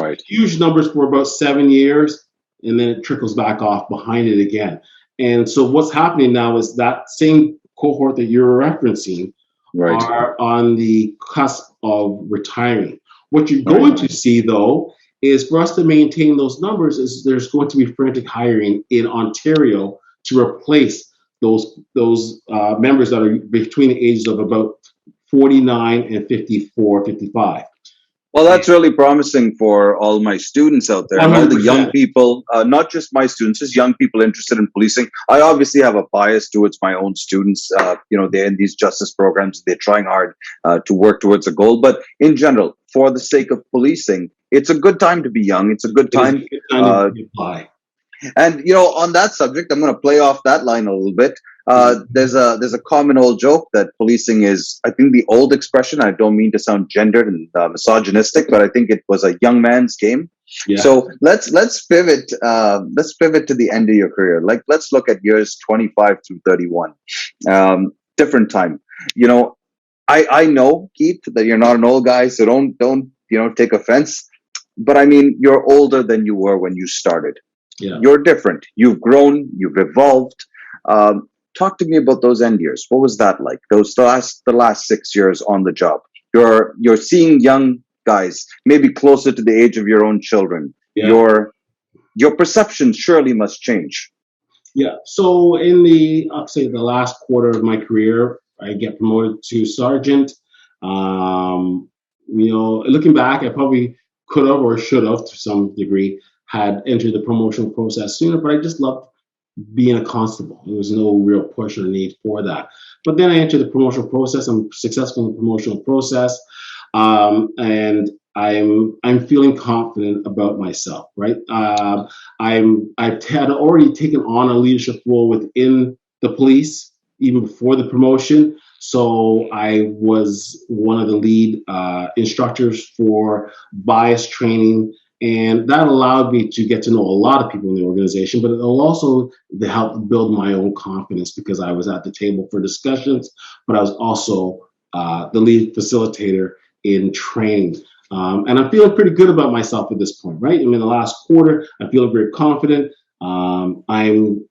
Right. Huge numbers for about 7 years, and then it trickles back off behind it again. And so what's happening now is that same cohort that you're referencing are on the cusp of retiring. What you're going to see, though, is for us to maintain those numbers, is there's going to be frantic hiring in Ontario to replace those members that are between the ages of about 49 and 54, 55. Well, that's really promising for all my students out there and all the young people, not just my students, just young people interested in policing. I obviously have a bias towards my own students. They're in these justice programs. They're trying hard to work towards a goal. But in general, for the sake of policing, it's a good time to be young. It's a good time. To apply. And on that subject, I'm going to play off that line a little bit. There's a common old joke that policing is, I think, the old expression. I don't mean to sound gendered and misogynistic, but I think it was a young man's game. Yeah. So let's pivot. Let's pivot to the end of your career. Like, let's look at years 25 through 31. Different time. I know, Keith, that you're not an old guy, so don't take offense. But I mean, you're older than you were when you started. Yeah. You're different. You've grown. You've evolved. Talk to me about those end years. What was that like? The last 6 years on the job. You're seeing young guys, maybe closer to the age of your own children. Yeah. Your perception surely must change. Yeah. So in I'll say the last quarter of my career, I get promoted to sergeant. Looking back, I probably could have or should have, to some degree, had entered the promotional process sooner, but I just loved being a constable. There was no real push or need for that. But then I entered the promotional process. I'm successful in the promotional process, and I'm feeling confident about myself. Right, I've had already taken on a leadership role within the police even before the promotion. So I was one of the lead instructors for bias training. And that allowed me to get to know a lot of people in the organization, but it also helped build my own confidence because I was at the table for discussions, but I was also the lead facilitator in training. And I'm feeling pretty good about myself at this point, right? I'm in the last quarter. I'm feeling very confident. I'm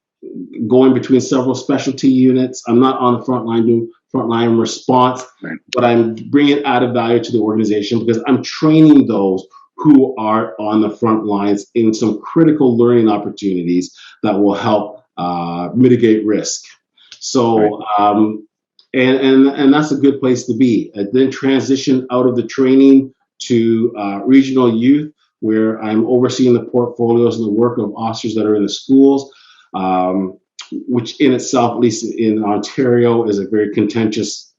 going between several specialty units. I'm not on the front line doing frontline response, but I'm bringing added value to the organization because I'm training those who are on the front lines in some critical learning opportunities that will help mitigate risk. Right. So, and that's a good place to be. I then transition out of the training to regional youth, where I'm overseeing the portfolios and the work of officers that are in the schools, which in itself, at least in Ontario, is a very contentious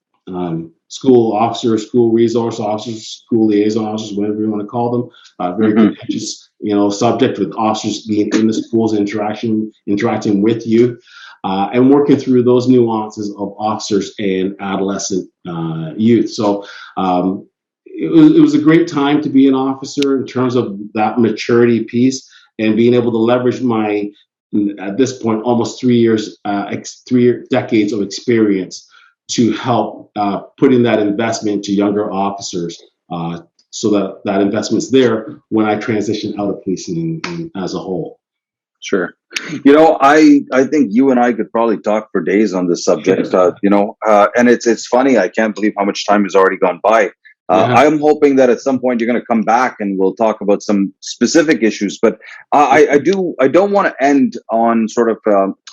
school officer, school resource officers, school liaison officers, whatever you want to call them. Very Mm-hmm. contentious, subject with officers being in the schools, interacting with youth, and working through those nuances of officers and adolescent youth. So it was a great time to be an officer in terms of that maturity piece and being able to leverage my, at this point, almost 3 decades of experience to help putting that investment to younger officers, so that that investment's there when I transition out of policing as a whole. Sure. I think you and I could probably talk for days on this subject. And it's funny. I can't believe how much time has already gone by. Yeah. I'm hoping that at some point you're going to come back and we'll talk about some specific issues. But I don't want to end on sort of.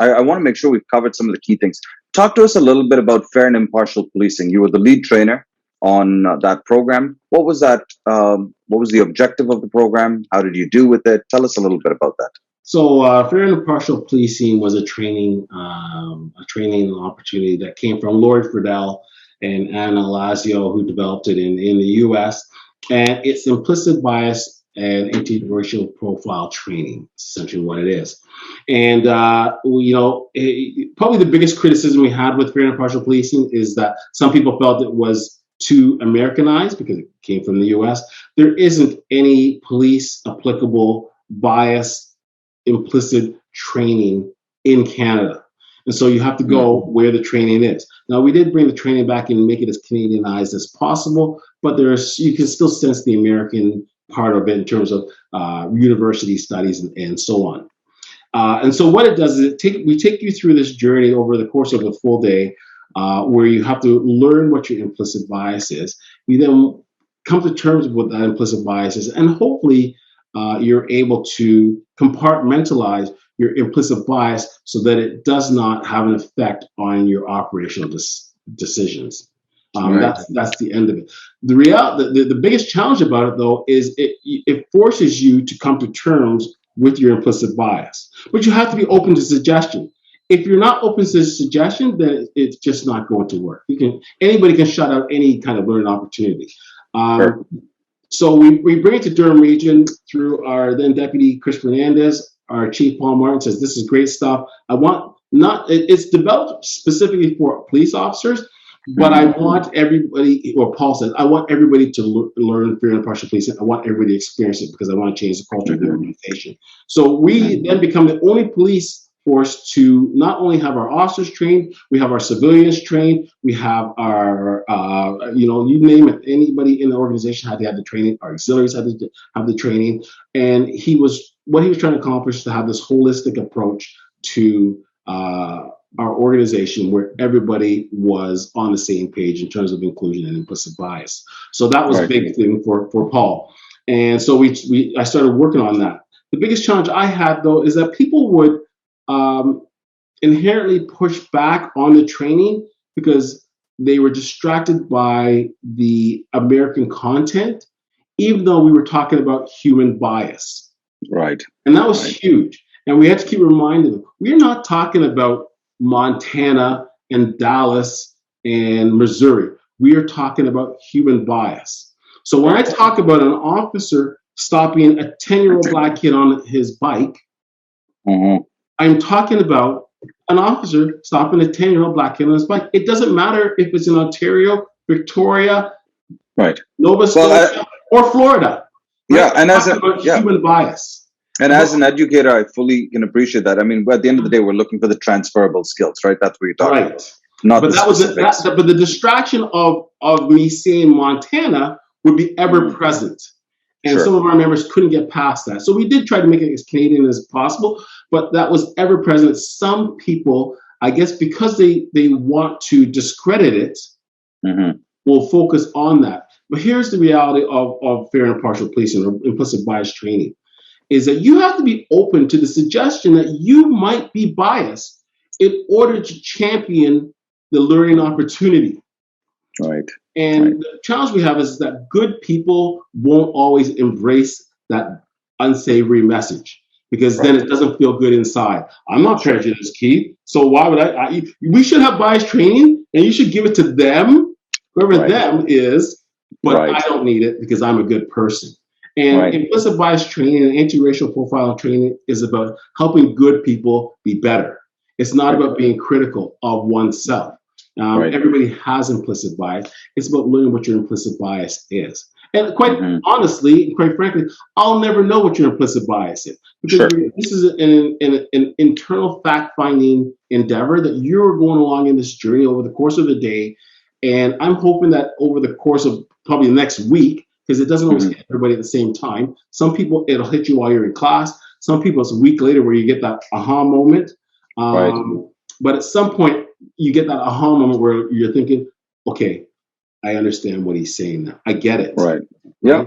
I want to make sure we've covered some of the key things. Talk to us a little bit about fair and impartial policing. You were the lead trainer on that program. What was that? What was the objective of the program? How did you do with it? Tell us a little bit about that. So, fair and impartial policing was a training opportunity that came from Lord Friedel and Anna Lazio, who developed it in the U.S. And it's implicit bias and anti-racial profile training, essentially what it is. And probably the biggest criticism we had with fair and impartial policing is that some people felt it was too Americanized because it came from the U.S. There isn't any police applicable bias implicit training in Canada. And so you have to go where the training is. Now, we did bring the training back and make it as Canadianized as possible, but you can still sense the American part of it in terms of university studies and so on. And so what it does is we take you through this journey over the course of a full day, where you have to learn what your implicit bias is. You then come to terms with what that implicit bias is, and hopefully you're able to compartmentalize your implicit bias so that it does not have an effect on your operational decisions. Right. That's the end of it. The biggest challenge about it, though, is it forces you to come to terms with your implicit bias. But you have to be open to suggestion. If you're not open to suggestion, then it's just not going to work. Anybody can shut out any kind of learning opportunity. Sure. So we bring it to Durham Region through our then deputy Chris Fernandez. Our chief Paul Martin says this is great stuff. It's developed specifically for police officers, but I want everybody, or Paul says, I want everybody to learn fair and impartial policing. I want everybody to experience it because I want to change the culture of the organization. So we then become the only police force to not only have our officers trained, we have our civilians trained, we have our, you name it, anybody in the organization had to have the training, our auxiliaries had to have the training. And what he was trying to accomplish is to have this holistic approach to our organization where everybody was on the same page in terms of inclusion and implicit bias. So that was a big thing for Paul. And so I started working on that. The biggest challenge I had, though, is that people would inherently push back on the training because they were distracted by the American content, even though we were talking about human bias. Right. And that was huge. And we had to keep reminding them, we're not talking about Montana and Dallas and Missouri. We are talking about human bias. So when I talk about an officer stopping a 10-year-old black kid on his bike, I'm talking about an officer stopping a 10-year-old black kid on his bike. It doesn't matter if it's in Ontario, Victoria, Nova Scotia, or Florida. Yeah, and as human bias. And as an educator, I fully can appreciate that. I mean, at the end of the day, we're looking for the transferable skills, right? That's what you're talking about. Not but the that specifics. but the distraction of me seeing Montana would be ever present. And some of our members couldn't get past that. So we did try to make it as Canadian as possible, but that was ever present. Some people, I guess, because they want to discredit it, will focus on that. But here's the reality of fair and impartial policing or implicit bias training, is that you have to be open to the suggestion that you might be biased in order to champion the learning opportunity. Right. And the challenge we have is that good people won't always embrace that unsavory message because then it doesn't feel good inside. I'm not prejudiced, Keith. So why would we should have bias training and you should give it to them, whoever them is, but I don't need it because I'm a good person. And implicit bias training and anti-racial profiling training is about helping good people be better. It's not about being critical of oneself. Everybody has implicit bias. It's about learning what your implicit bias is. And quite honestly, quite frankly, I'll never know what your implicit bias is because this is an internal fact-finding endeavor that you're going along in this journey over the course of the day. And I'm hoping that over the course of probably the next week, because it doesn't always hit everybody at the same time. Some people, it'll hit you while you're in class. Some people, it's a week later where you get that aha moment. But at some point, you get that aha moment where you're thinking, okay, I understand what he's saying now. I get it. Yeah.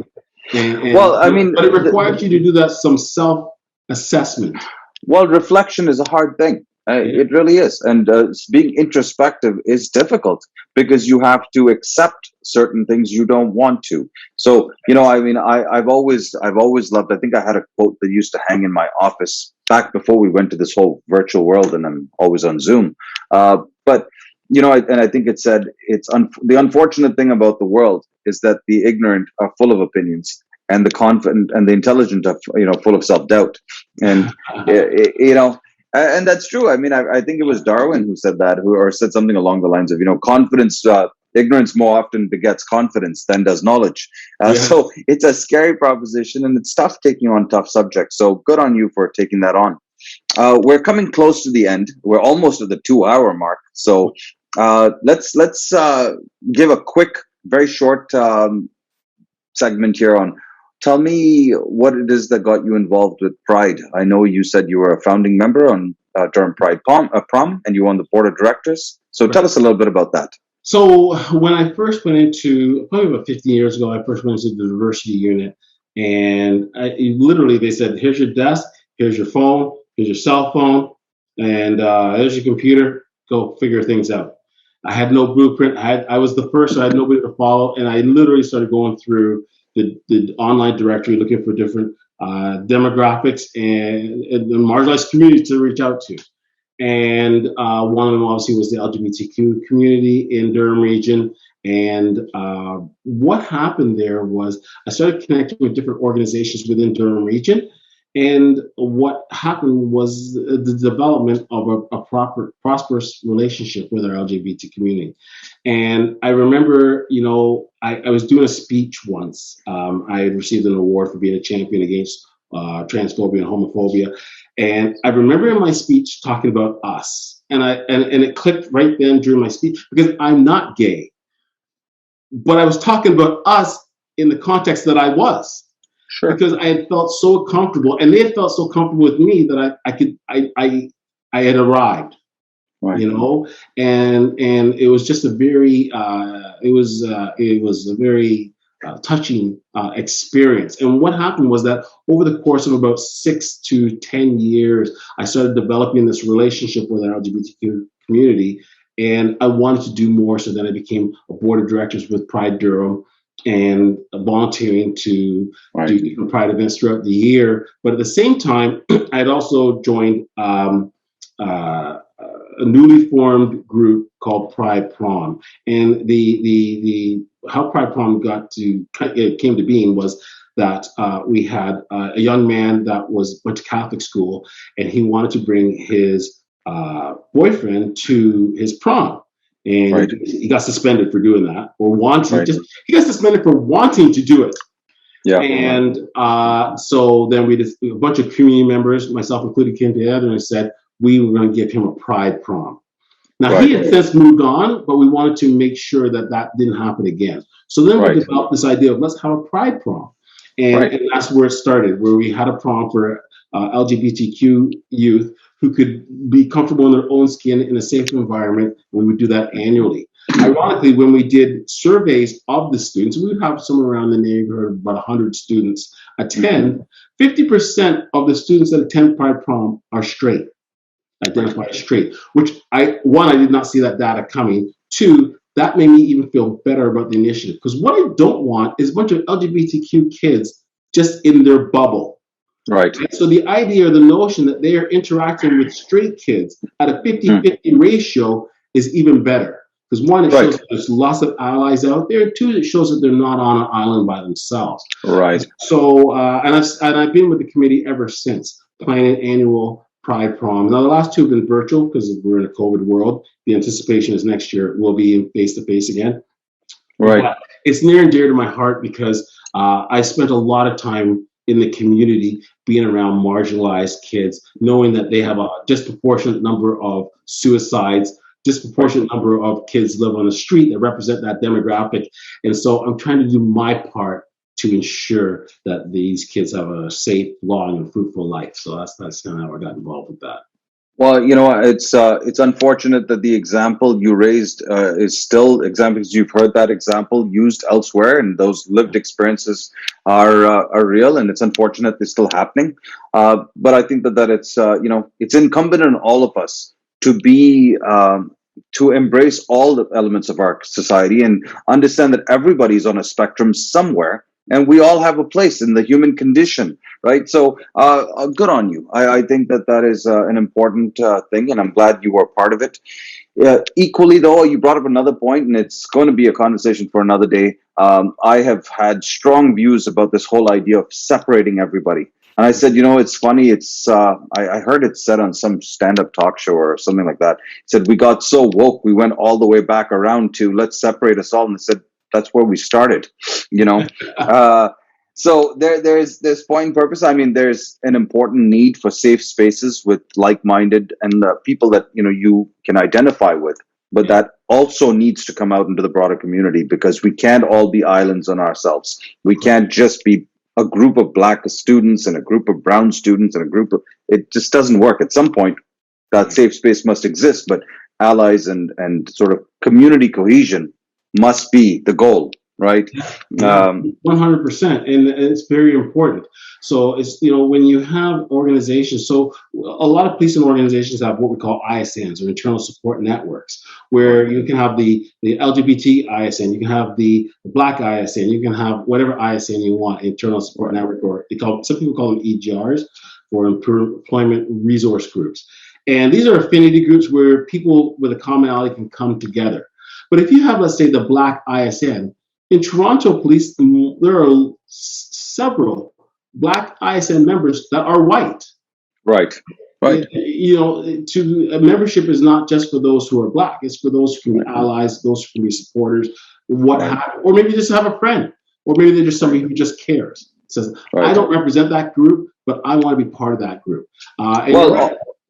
And, well, I mean, but it requires you to do that some self-assessment. Well, reflection is a hard thing. It really is. And being introspective is difficult because you have to accept certain things you don't want to. So, I mean, I've always loved, I think I had a quote that used to hang in my office back before we went to this whole virtual world and I'm always on Zoom. But, and I think it said, the unfortunate thing about the world is that the ignorant are full of opinions and the confident and the intelligent are, full of self-doubt. And, and that's true. I mean, I think it was Darwin who said that, or said something along the lines of, confidence, ignorance more often begets confidence than does knowledge. So it's a scary proposition and it's tough taking on tough subjects. So good on you for taking that on. We're coming close to the end. We're almost at the 2-hour mark. So let's give a quick, very short segment here on. Tell me what it is that got you involved with Pride. I know you said you were a founding member on during Pride Prom, and you were on the board of directors. So tell us a little bit about that. So when I first went into, probably about 15 years ago, I first went into the diversity unit. And literally they said, here's your desk, here's your phone, here's your cell phone, and here's your computer. Go figure things out. I had no blueprint. I was the first, so I had nobody to follow. And I literally started going through the online directory looking for different demographics and the marginalized community to reach out to. And one of them obviously was the LGBTQ community in Durham region. And what happened there was I started connecting with different organizations within Durham region. And what happened was the development of a proper, prosperous relationship with our LGBT community. And I remember, I was doing a speech once. I had received an award for being a champion against transphobia and homophobia. And I remember in my speech talking about us. And it clicked right then during my speech because I'm not gay. But I was talking about us in the context that I was. Sure. Because I had felt so comfortable, and they had felt so comfortable with me that I had arrived, right. And it was just a very touching experience. And what happened was that over the course of about 6 to 10 years, I started developing this relationship with our LGBTQ community, and I wanted to do more. So then I became a board of directors with Pride Durham, and volunteering to do different Pride events throughout the year. But at the same time, I'd also joined a newly formed group called Pride Prom. And the how Pride Prom came to being was that we had a young man that went to Catholic school, and he wanted to bring his boyfriend to his prom. And he got suspended for doing that, or wanting. He got suspended for wanting to do it. Yeah. And so then a bunch of community members, myself included, came together and said we were going to give him a Pride Prom. Now he had since moved on, but we wanted to make sure that didn't happen again. So then we developed this idea of let's have a Pride Prom, and that's where it started, where we had a prom for LGBTQ youth who could be comfortable in their own skin in a safe environment. We would do that annually. Ironically, when we did surveys of the students, we would have somewhere around the neighborhood of about 100 students attend. 50% of the students that attend Pride Prom are straight. identify as straight. Which I did not see that data coming. Two, that made me even feel better about the initiative, because what I don't want is a bunch of LGBTQ kids just in their bubble. Right. So the idea or the notion that they are interacting with straight kids at a 50-50 ratio is even better. Because one, it shows that there's lots of allies out there. Two, it shows that they're not on an island by themselves. Right. So, and I've been with the committee ever since, planning an annual Pride prom. Now, the last two have been virtual because we're in a COVID world. The anticipation is next year we'll be face to face again. Right. But it's near and dear to my heart because I spent a lot of time in the community being around marginalized kids, knowing that they have a disproportionate number of suicides, disproportionate number of kids live on the street that represent that demographic. And so I'm trying to do my part to ensure that these kids have a safe, long, and fruitful life. So that's kind of how I got involved with that. Well, it's unfortunate that the example you raised is still examples you've heard that example used elsewhere, and those lived experiences are real, and it's unfortunate they're still happening. But I think that it's it's incumbent on all of us to be to embrace all the elements of our society and understand that everybody's on a spectrum somewhere, and we all have a place in the human condition, right? So good on you. I think that is an important thing, and I'm glad you were part of it. Equally, though, you brought up another point, and it's going to be a conversation for another day. I have had strong views about this whole idea of separating everybody. And I said, it's funny. I heard it said on some stand-up talk show or something like that. It said, we got so woke, we went all the way back around to let's separate us all. And I said, that's where we started, So there's point purpose. I mean, there's an important need for safe spaces with like-minded and people that you can identify with, but that also needs to come out into the broader community, because we can't all be islands on ourselves. We can't just be a group of Black students and a group of brown students and it just doesn't work. At some point, that safe space must exist, but allies and sort of community cohesion must be the goal, right? 100%, and it's very important. So it's when you have organizations, so a lot of policing organizations have what we call ISNs, or internal support networks, where you can have the LGBT ISN, you can have the Black ISN, you can have whatever ISN you want, internal support network, or some people call them EGRs, or employment resource groups. And these are affinity groups where people with a commonality can come together. But if you have, let's say, the Black ISN, in Toronto Police, there are several Black ISN members that are white. Right. Right. Membership is not just for those who are Black. It's for those who are allies, those who can be supporters, or maybe just have a friend, or maybe they're just somebody who just cares. Says, I don't represent that group, but I want to be part of that group.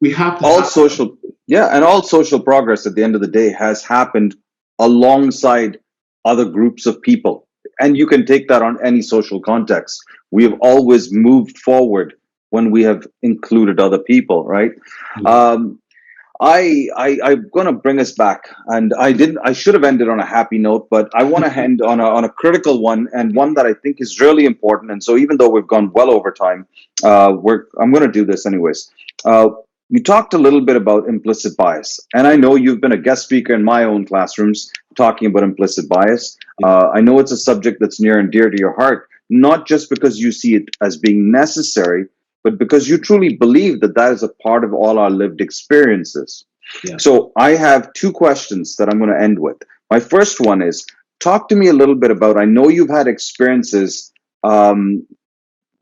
We have to all social progress at the end of the day has happened alongside other groups of people, and you can take that on any social context. We have always moved forward when we have included other people, right? I'm going to bring us back, and I should have ended on a happy note, but I want to end on a critical one, and one that I think is really important. And so even though we've gone well over time, I'm going to do this anyways. You talked a little bit about implicit bias, and I know you've been a guest speaker in my own classrooms talking about implicit bias. I know it's a subject that's near and dear to your heart, not just because you see it as being necessary, but because you truly believe that is a part of all our lived experiences. Yeah. So I have two questions that I'm going to end with. My first one is, talk to me a little bit about, I know you've had experiences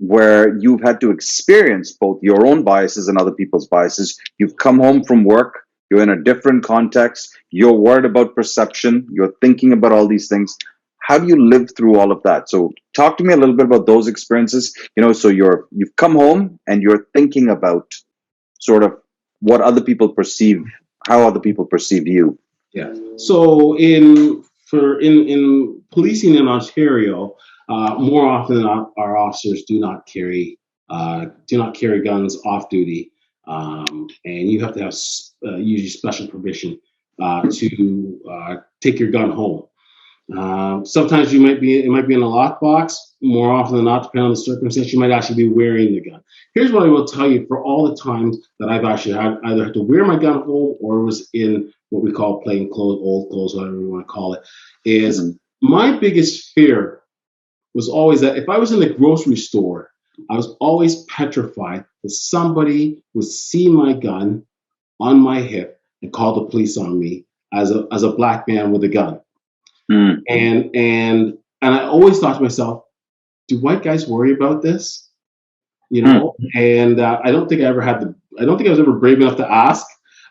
where you've had to experience both your own biases and other people's biases. You've come home from work, you're in a different context, you're worried about perception, you're thinking about all these things. How do you live through all of that? So talk to me a little bit about those experiences. So you've come home and you're thinking about sort of what other people perceive, how other people perceive you. Yeah. So in policing in Ontario, more often than not, our officers do not carry guns off duty, and you have to have usually special permission to take your gun home. Sometimes it might be in a lockbox. more often than not, depending on the circumstance, you might actually be wearing the gun. Here's what I will tell you: for all the times that I've actually had either had to wear my gun home or was in what we call plain clothes, old clothes, whatever you want to call it, is my biggest fear was always that if I was in the grocery store, I was always petrified that somebody would see my gun on my hip and call the police on me as a black man with a gun. Mm. And I always thought to myself, do white guys worry about this? You know, and I don't think I ever had I don't think I was ever brave enough to ask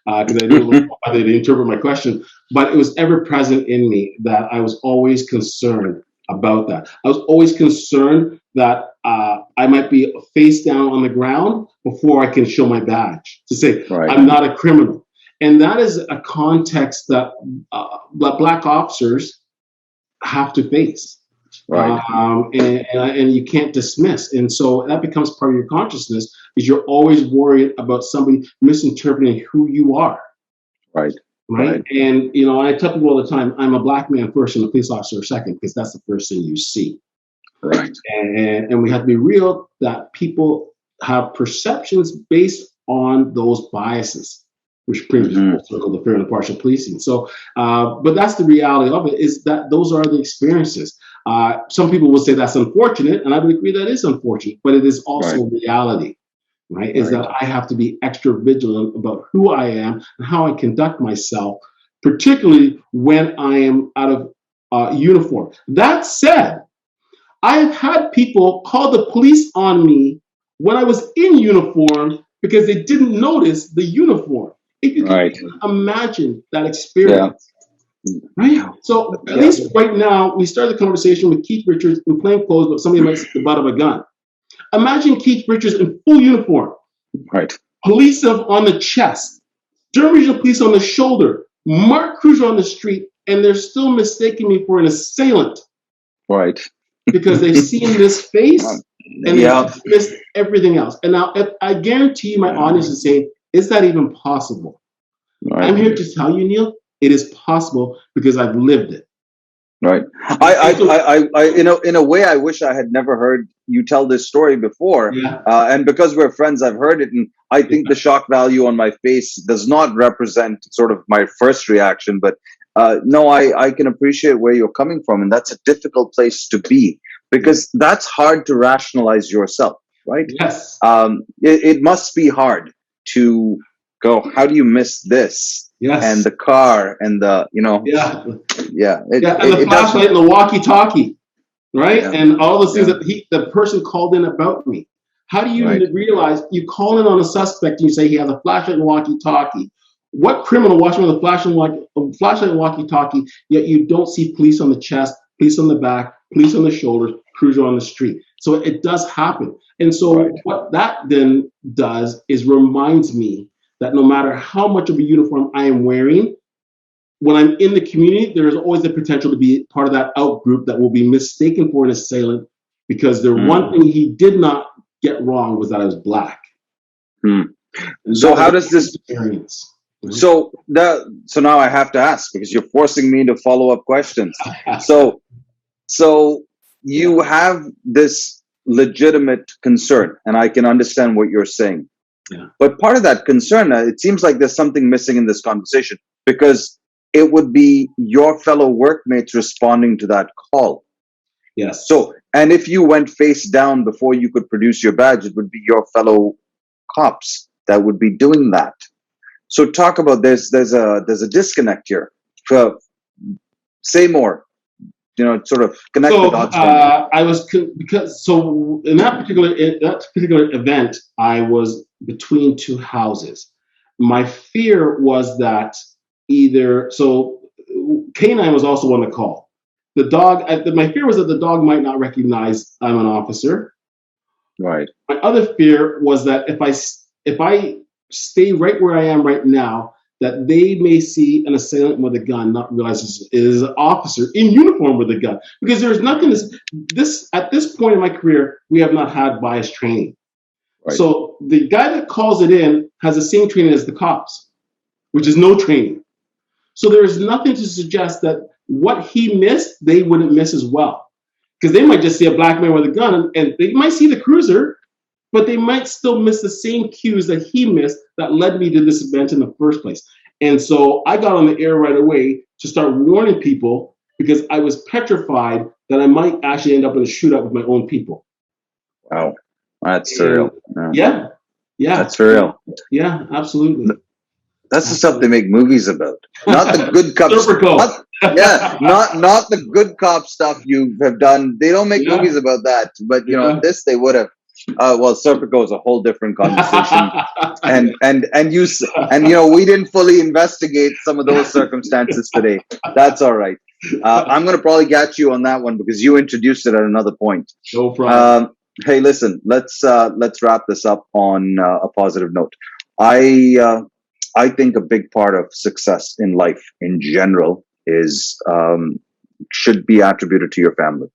because I didn't know how they'd interpret my question. But it was ever present in me that I was always concerned about that. I was always concerned that I might be face down on the ground before I can show my badge to say I'm not a criminal. And that is a context that black officers have to face. Right. And you can't dismiss. And so that becomes part of your consciousness is you're always worried about somebody misinterpreting who you are. Right. Right. And, you know, I tell people all the time, I'm a black man first and a police officer second, because that's the first thing you see. Right. And we have to be real that people have perceptions based on those biases, which brings full circle the fair and impartial policing. So, but that's the reality of it, is that those are the experiences. Some people will say that's unfortunate, and I would agree that is unfortunate, but it is also reality, right? Is that I have to be extra vigilant about who I am and how I conduct myself, particularly when I am out of uniform. That said, I have had people call the police on me when I was in uniform because they didn't notice the uniform. If you can imagine that experience, right? So at least right now, we started the conversation with Keith Richards in plain clothes, but somebody might see the butt of a gun. Imagine Keith Richards in full uniform, police on the chest, Durham Regional Police on the shoulder, Mark Cruiser on the street, and they're still mistaking me for an assailant. Right. Because they've seen this face and they've missed everything else. And now, if I guarantee you, my audience is saying, "Is that even possible?" I'm here to tell you, Neil, it is possible because I've lived it. Right. I in a way, I wish I had never heard you tell this story before. And because we're friends, I've heard it, and I think the shock value on my face does not represent sort of my first reaction, but. No, I can appreciate where you're coming from, and that's a difficult place to be because that's hard to rationalize yourself, right? Yes. It must be hard to go, how do you miss this? Yes. And the car and the, you know. And the flashlight and the walkie-talkie, right? Yeah. And all the things that the person called in about me. How do you realize you call in on a suspect and you say he has a flashlight and walkie-talkie? What criminal walks around with a flashlight and walkie-talkie, yet you don't see police on the chest, police on the back, police on the shoulders, cruiser on the street? So it does happen. And so what that then does is reminds me that no matter how much of a uniform I am wearing, when I'm in the community, there is always the potential to be part of that out group that will be mistaken for an assailant because the one thing he did not get wrong was that I was black. So how does this experience? So now I have to ask because you're forcing me to follow up questions. So you have this legitimate concern, and I can understand what you're saying. But part of that concern, it seems like there's something missing in this conversation because it would be your fellow workmates responding to that call. Yes. So, and if you went face down before you could produce your badge, it would be your fellow cops that would be doing that. So talk about this. There's a disconnect here. Say more. You know, sort of connect the dots. I was so in that particular event, I was between two houses. My fear was that K9 was also on the call. The dog. My fear was that the dog might not recognize I'm an officer. Right. My other fear was that if I stay right where I am right now, that they may see an assailant with a gun, not realize it is an officer in uniform with a gun. Because there's nothing at this point in my career, we have not had bias training. So the guy that calls it in has the same training as the cops, which is no training. So there is nothing to suggest that what he missed, they wouldn't miss as well. because they might just see a black man with a gun, and they might see the cruiser, but they might still miss the same cues that he missed that led me to this event in the first place. And so I got on the air right away to start warning people because I was petrified that I might actually end up in a shootout with my own people. Wow, that's And surreal. Yeah. yeah, yeah, That's surreal. yeah, absolutely. That's the stuff they make movies about, not the good cops. Serpico. Yeah, not the good cop stuff you have done. They don't make Yeah, movies about that, but yeah. this they would have. Well, Serpico is a whole different conversation, and we didn't fully investigate some of those circumstances today. That's all right. I'm going to probably get you on that one because you introduced it at another point. No problem. Hey, listen, let's wrap this up on a positive note. I think a big part of success in life in general is should be attributed to your family.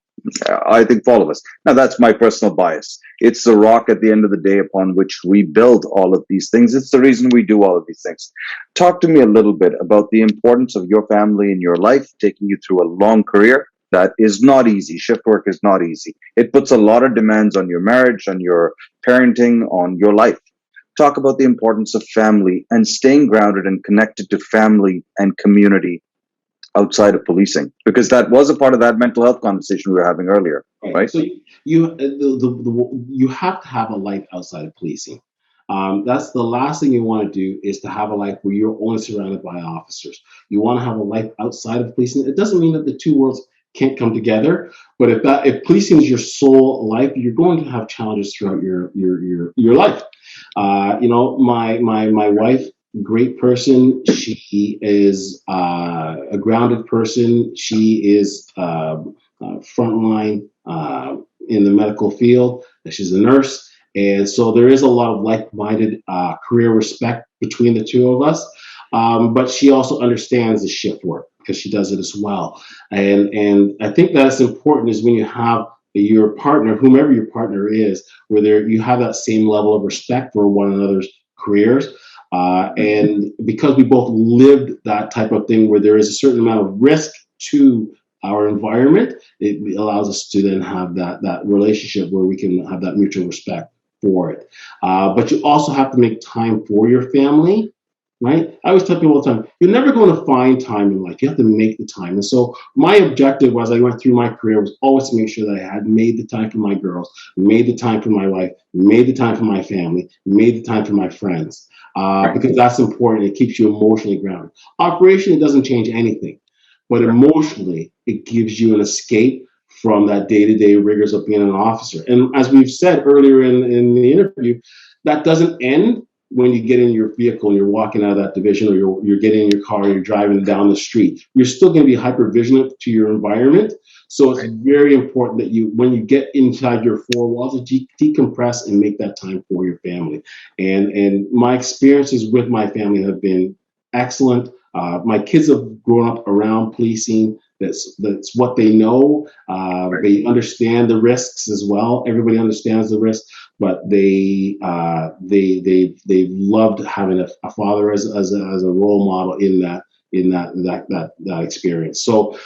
I think for all of us. Now, that's my personal bias. It's the rock at the end of the day upon which we build all of these things. It's the reason we do all of these things. Talk to me a little bit about the importance of your family in your life, taking you through a long career. That is not easy. Shift work is not easy. It puts a lot of demands on your marriage, on your parenting, on your life. Talk about the importance of family and staying grounded and connected to family and community outside of policing, because that was a part of that mental health conversation we were having earlier, right? So you have to have a life outside of policing. That's the last thing you want to do is to have a life where you're only surrounded by officers. You want to have a life outside of policing. It doesn't mean that the two worlds can't come together, but if policing is your sole life, you're going to have challenges throughout your life. My wife, great person. She is a grounded person. She is frontline in the medical field. She's a nurse. And so there is a lot of like-minded career respect between the two of us. But she also understands the shift work because she does it as well. And I think that's important is when you have your partner, whomever your partner is, where you have that same level of respect for one another's careers. And because we both lived that type of thing where there is a certain amount of risk to our environment, it allows us to then have that relationship where we can have that mutual respect for it. But you also have to make time for your family, right? I always tell people all the time, you're never going to find time in life. You have to make the time. And so my objective as I went through my career was always to make sure that I had made the time for my girls, made the time for my wife, made the time for my family, made the time for my friends. Because that's important. It keeps you emotionally grounded. Operationally, it doesn't change anything, but emotionally, it gives you an escape from that day-to-day rigors of being an officer. And as we've said earlier in the interview, that doesn't end when you get in your vehicle and you're walking out of that division, or you're getting in your car, you're driving down the street. You're still going to be hyper vigilant to your environment. So it's very important that when you get inside your four walls, decompress and make that time for your family. And my experiences with my family have been excellent. My kids have grown up around policing. That's what they know. They understand the risks as well. Everybody understands the risks, but they've loved having a father as a role model in that experience. So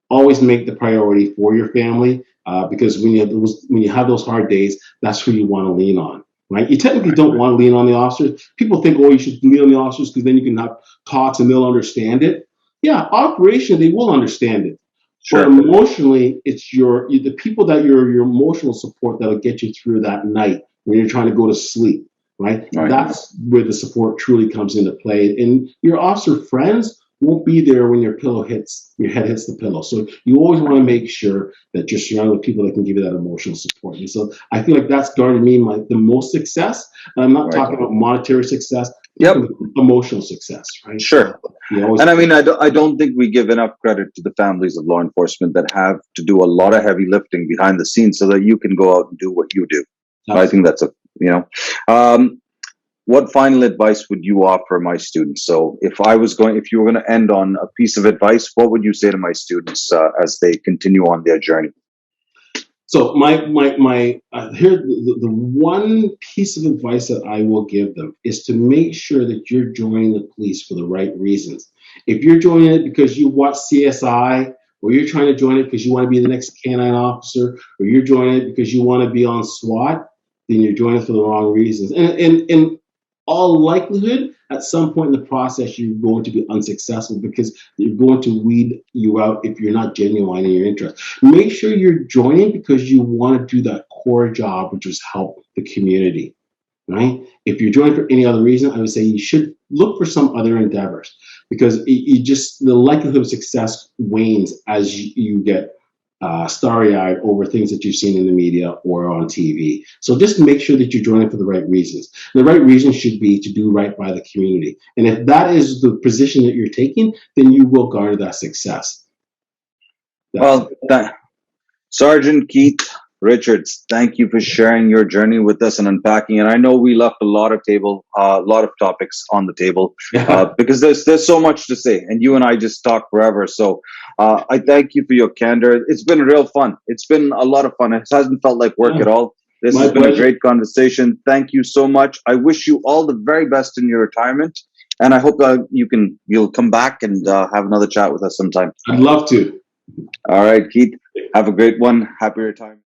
always make the priority for your family, because when you have those hard days, that's who you want to lean on. Right? You technically don't want to lean on the officers. People think, you should lean on the officers because then you can have talks and they'll understand it. Yeah, operationally they will understand it. Sure. But emotionally, it's the people that your emotional support that'll get you through that night when you're trying to go to sleep. Right? That's where the support truly comes into play. And your officer friends won't be there when your head hits the pillow. So you always want to make sure that you're surrounded with people that can give you that emotional support. And so I feel like that's garnered me the most success. And I'm not talking about monetary success. Yep. Emotional success, right? Sure. So and I mean, I don't think we give enough credit to the families of law enforcement that have to do a lot of heavy lifting behind the scenes so that you can go out and do what you do. Absolutely. I think that's what final advice would you offer my students? So if you were going to end on a piece of advice, what would you say to my students as they continue on their journey? So here the one piece of advice that I will give them is to make sure that you're joining the police for the right reasons. If you're joining it because you watch CSI or you're trying to join it because you want to be the next canine officer, or you're joining it because you want to be on SWAT, then you're joining for the wrong reasons. And in all likelihood, at some point in the process, you're going to be unsuccessful because they're going to weed you out if you're not genuine in your interest. Make sure you're joining because you want to do that core job, which is help the community, right? If you're joining for any other reason, I would say you should look for some other endeavors because you just the likelihood of success wanes as you get starry-eyed over things that you've seen in the media or on TV. So just make sure that you're joining for the right reasons. The right reason should be to do right by the community. And if that is the position that you're taking, then you will garner that success. Well, Sergeant Keith Richards, thank you for sharing your journey with us and unpacking. And I know we left a lot of topics on the table because there's so much to say, and you and I just talk forever. So I thank you for your candor. It's been real fun. It's been a lot of fun. It hasn't felt like work at all. This has been a great conversation. Thank you so much. I wish you all the very best in your retirement, and I hope you'll come back and have another chat with us sometime. I'd love to. All right, Keith. Have a great one. Happy retirement.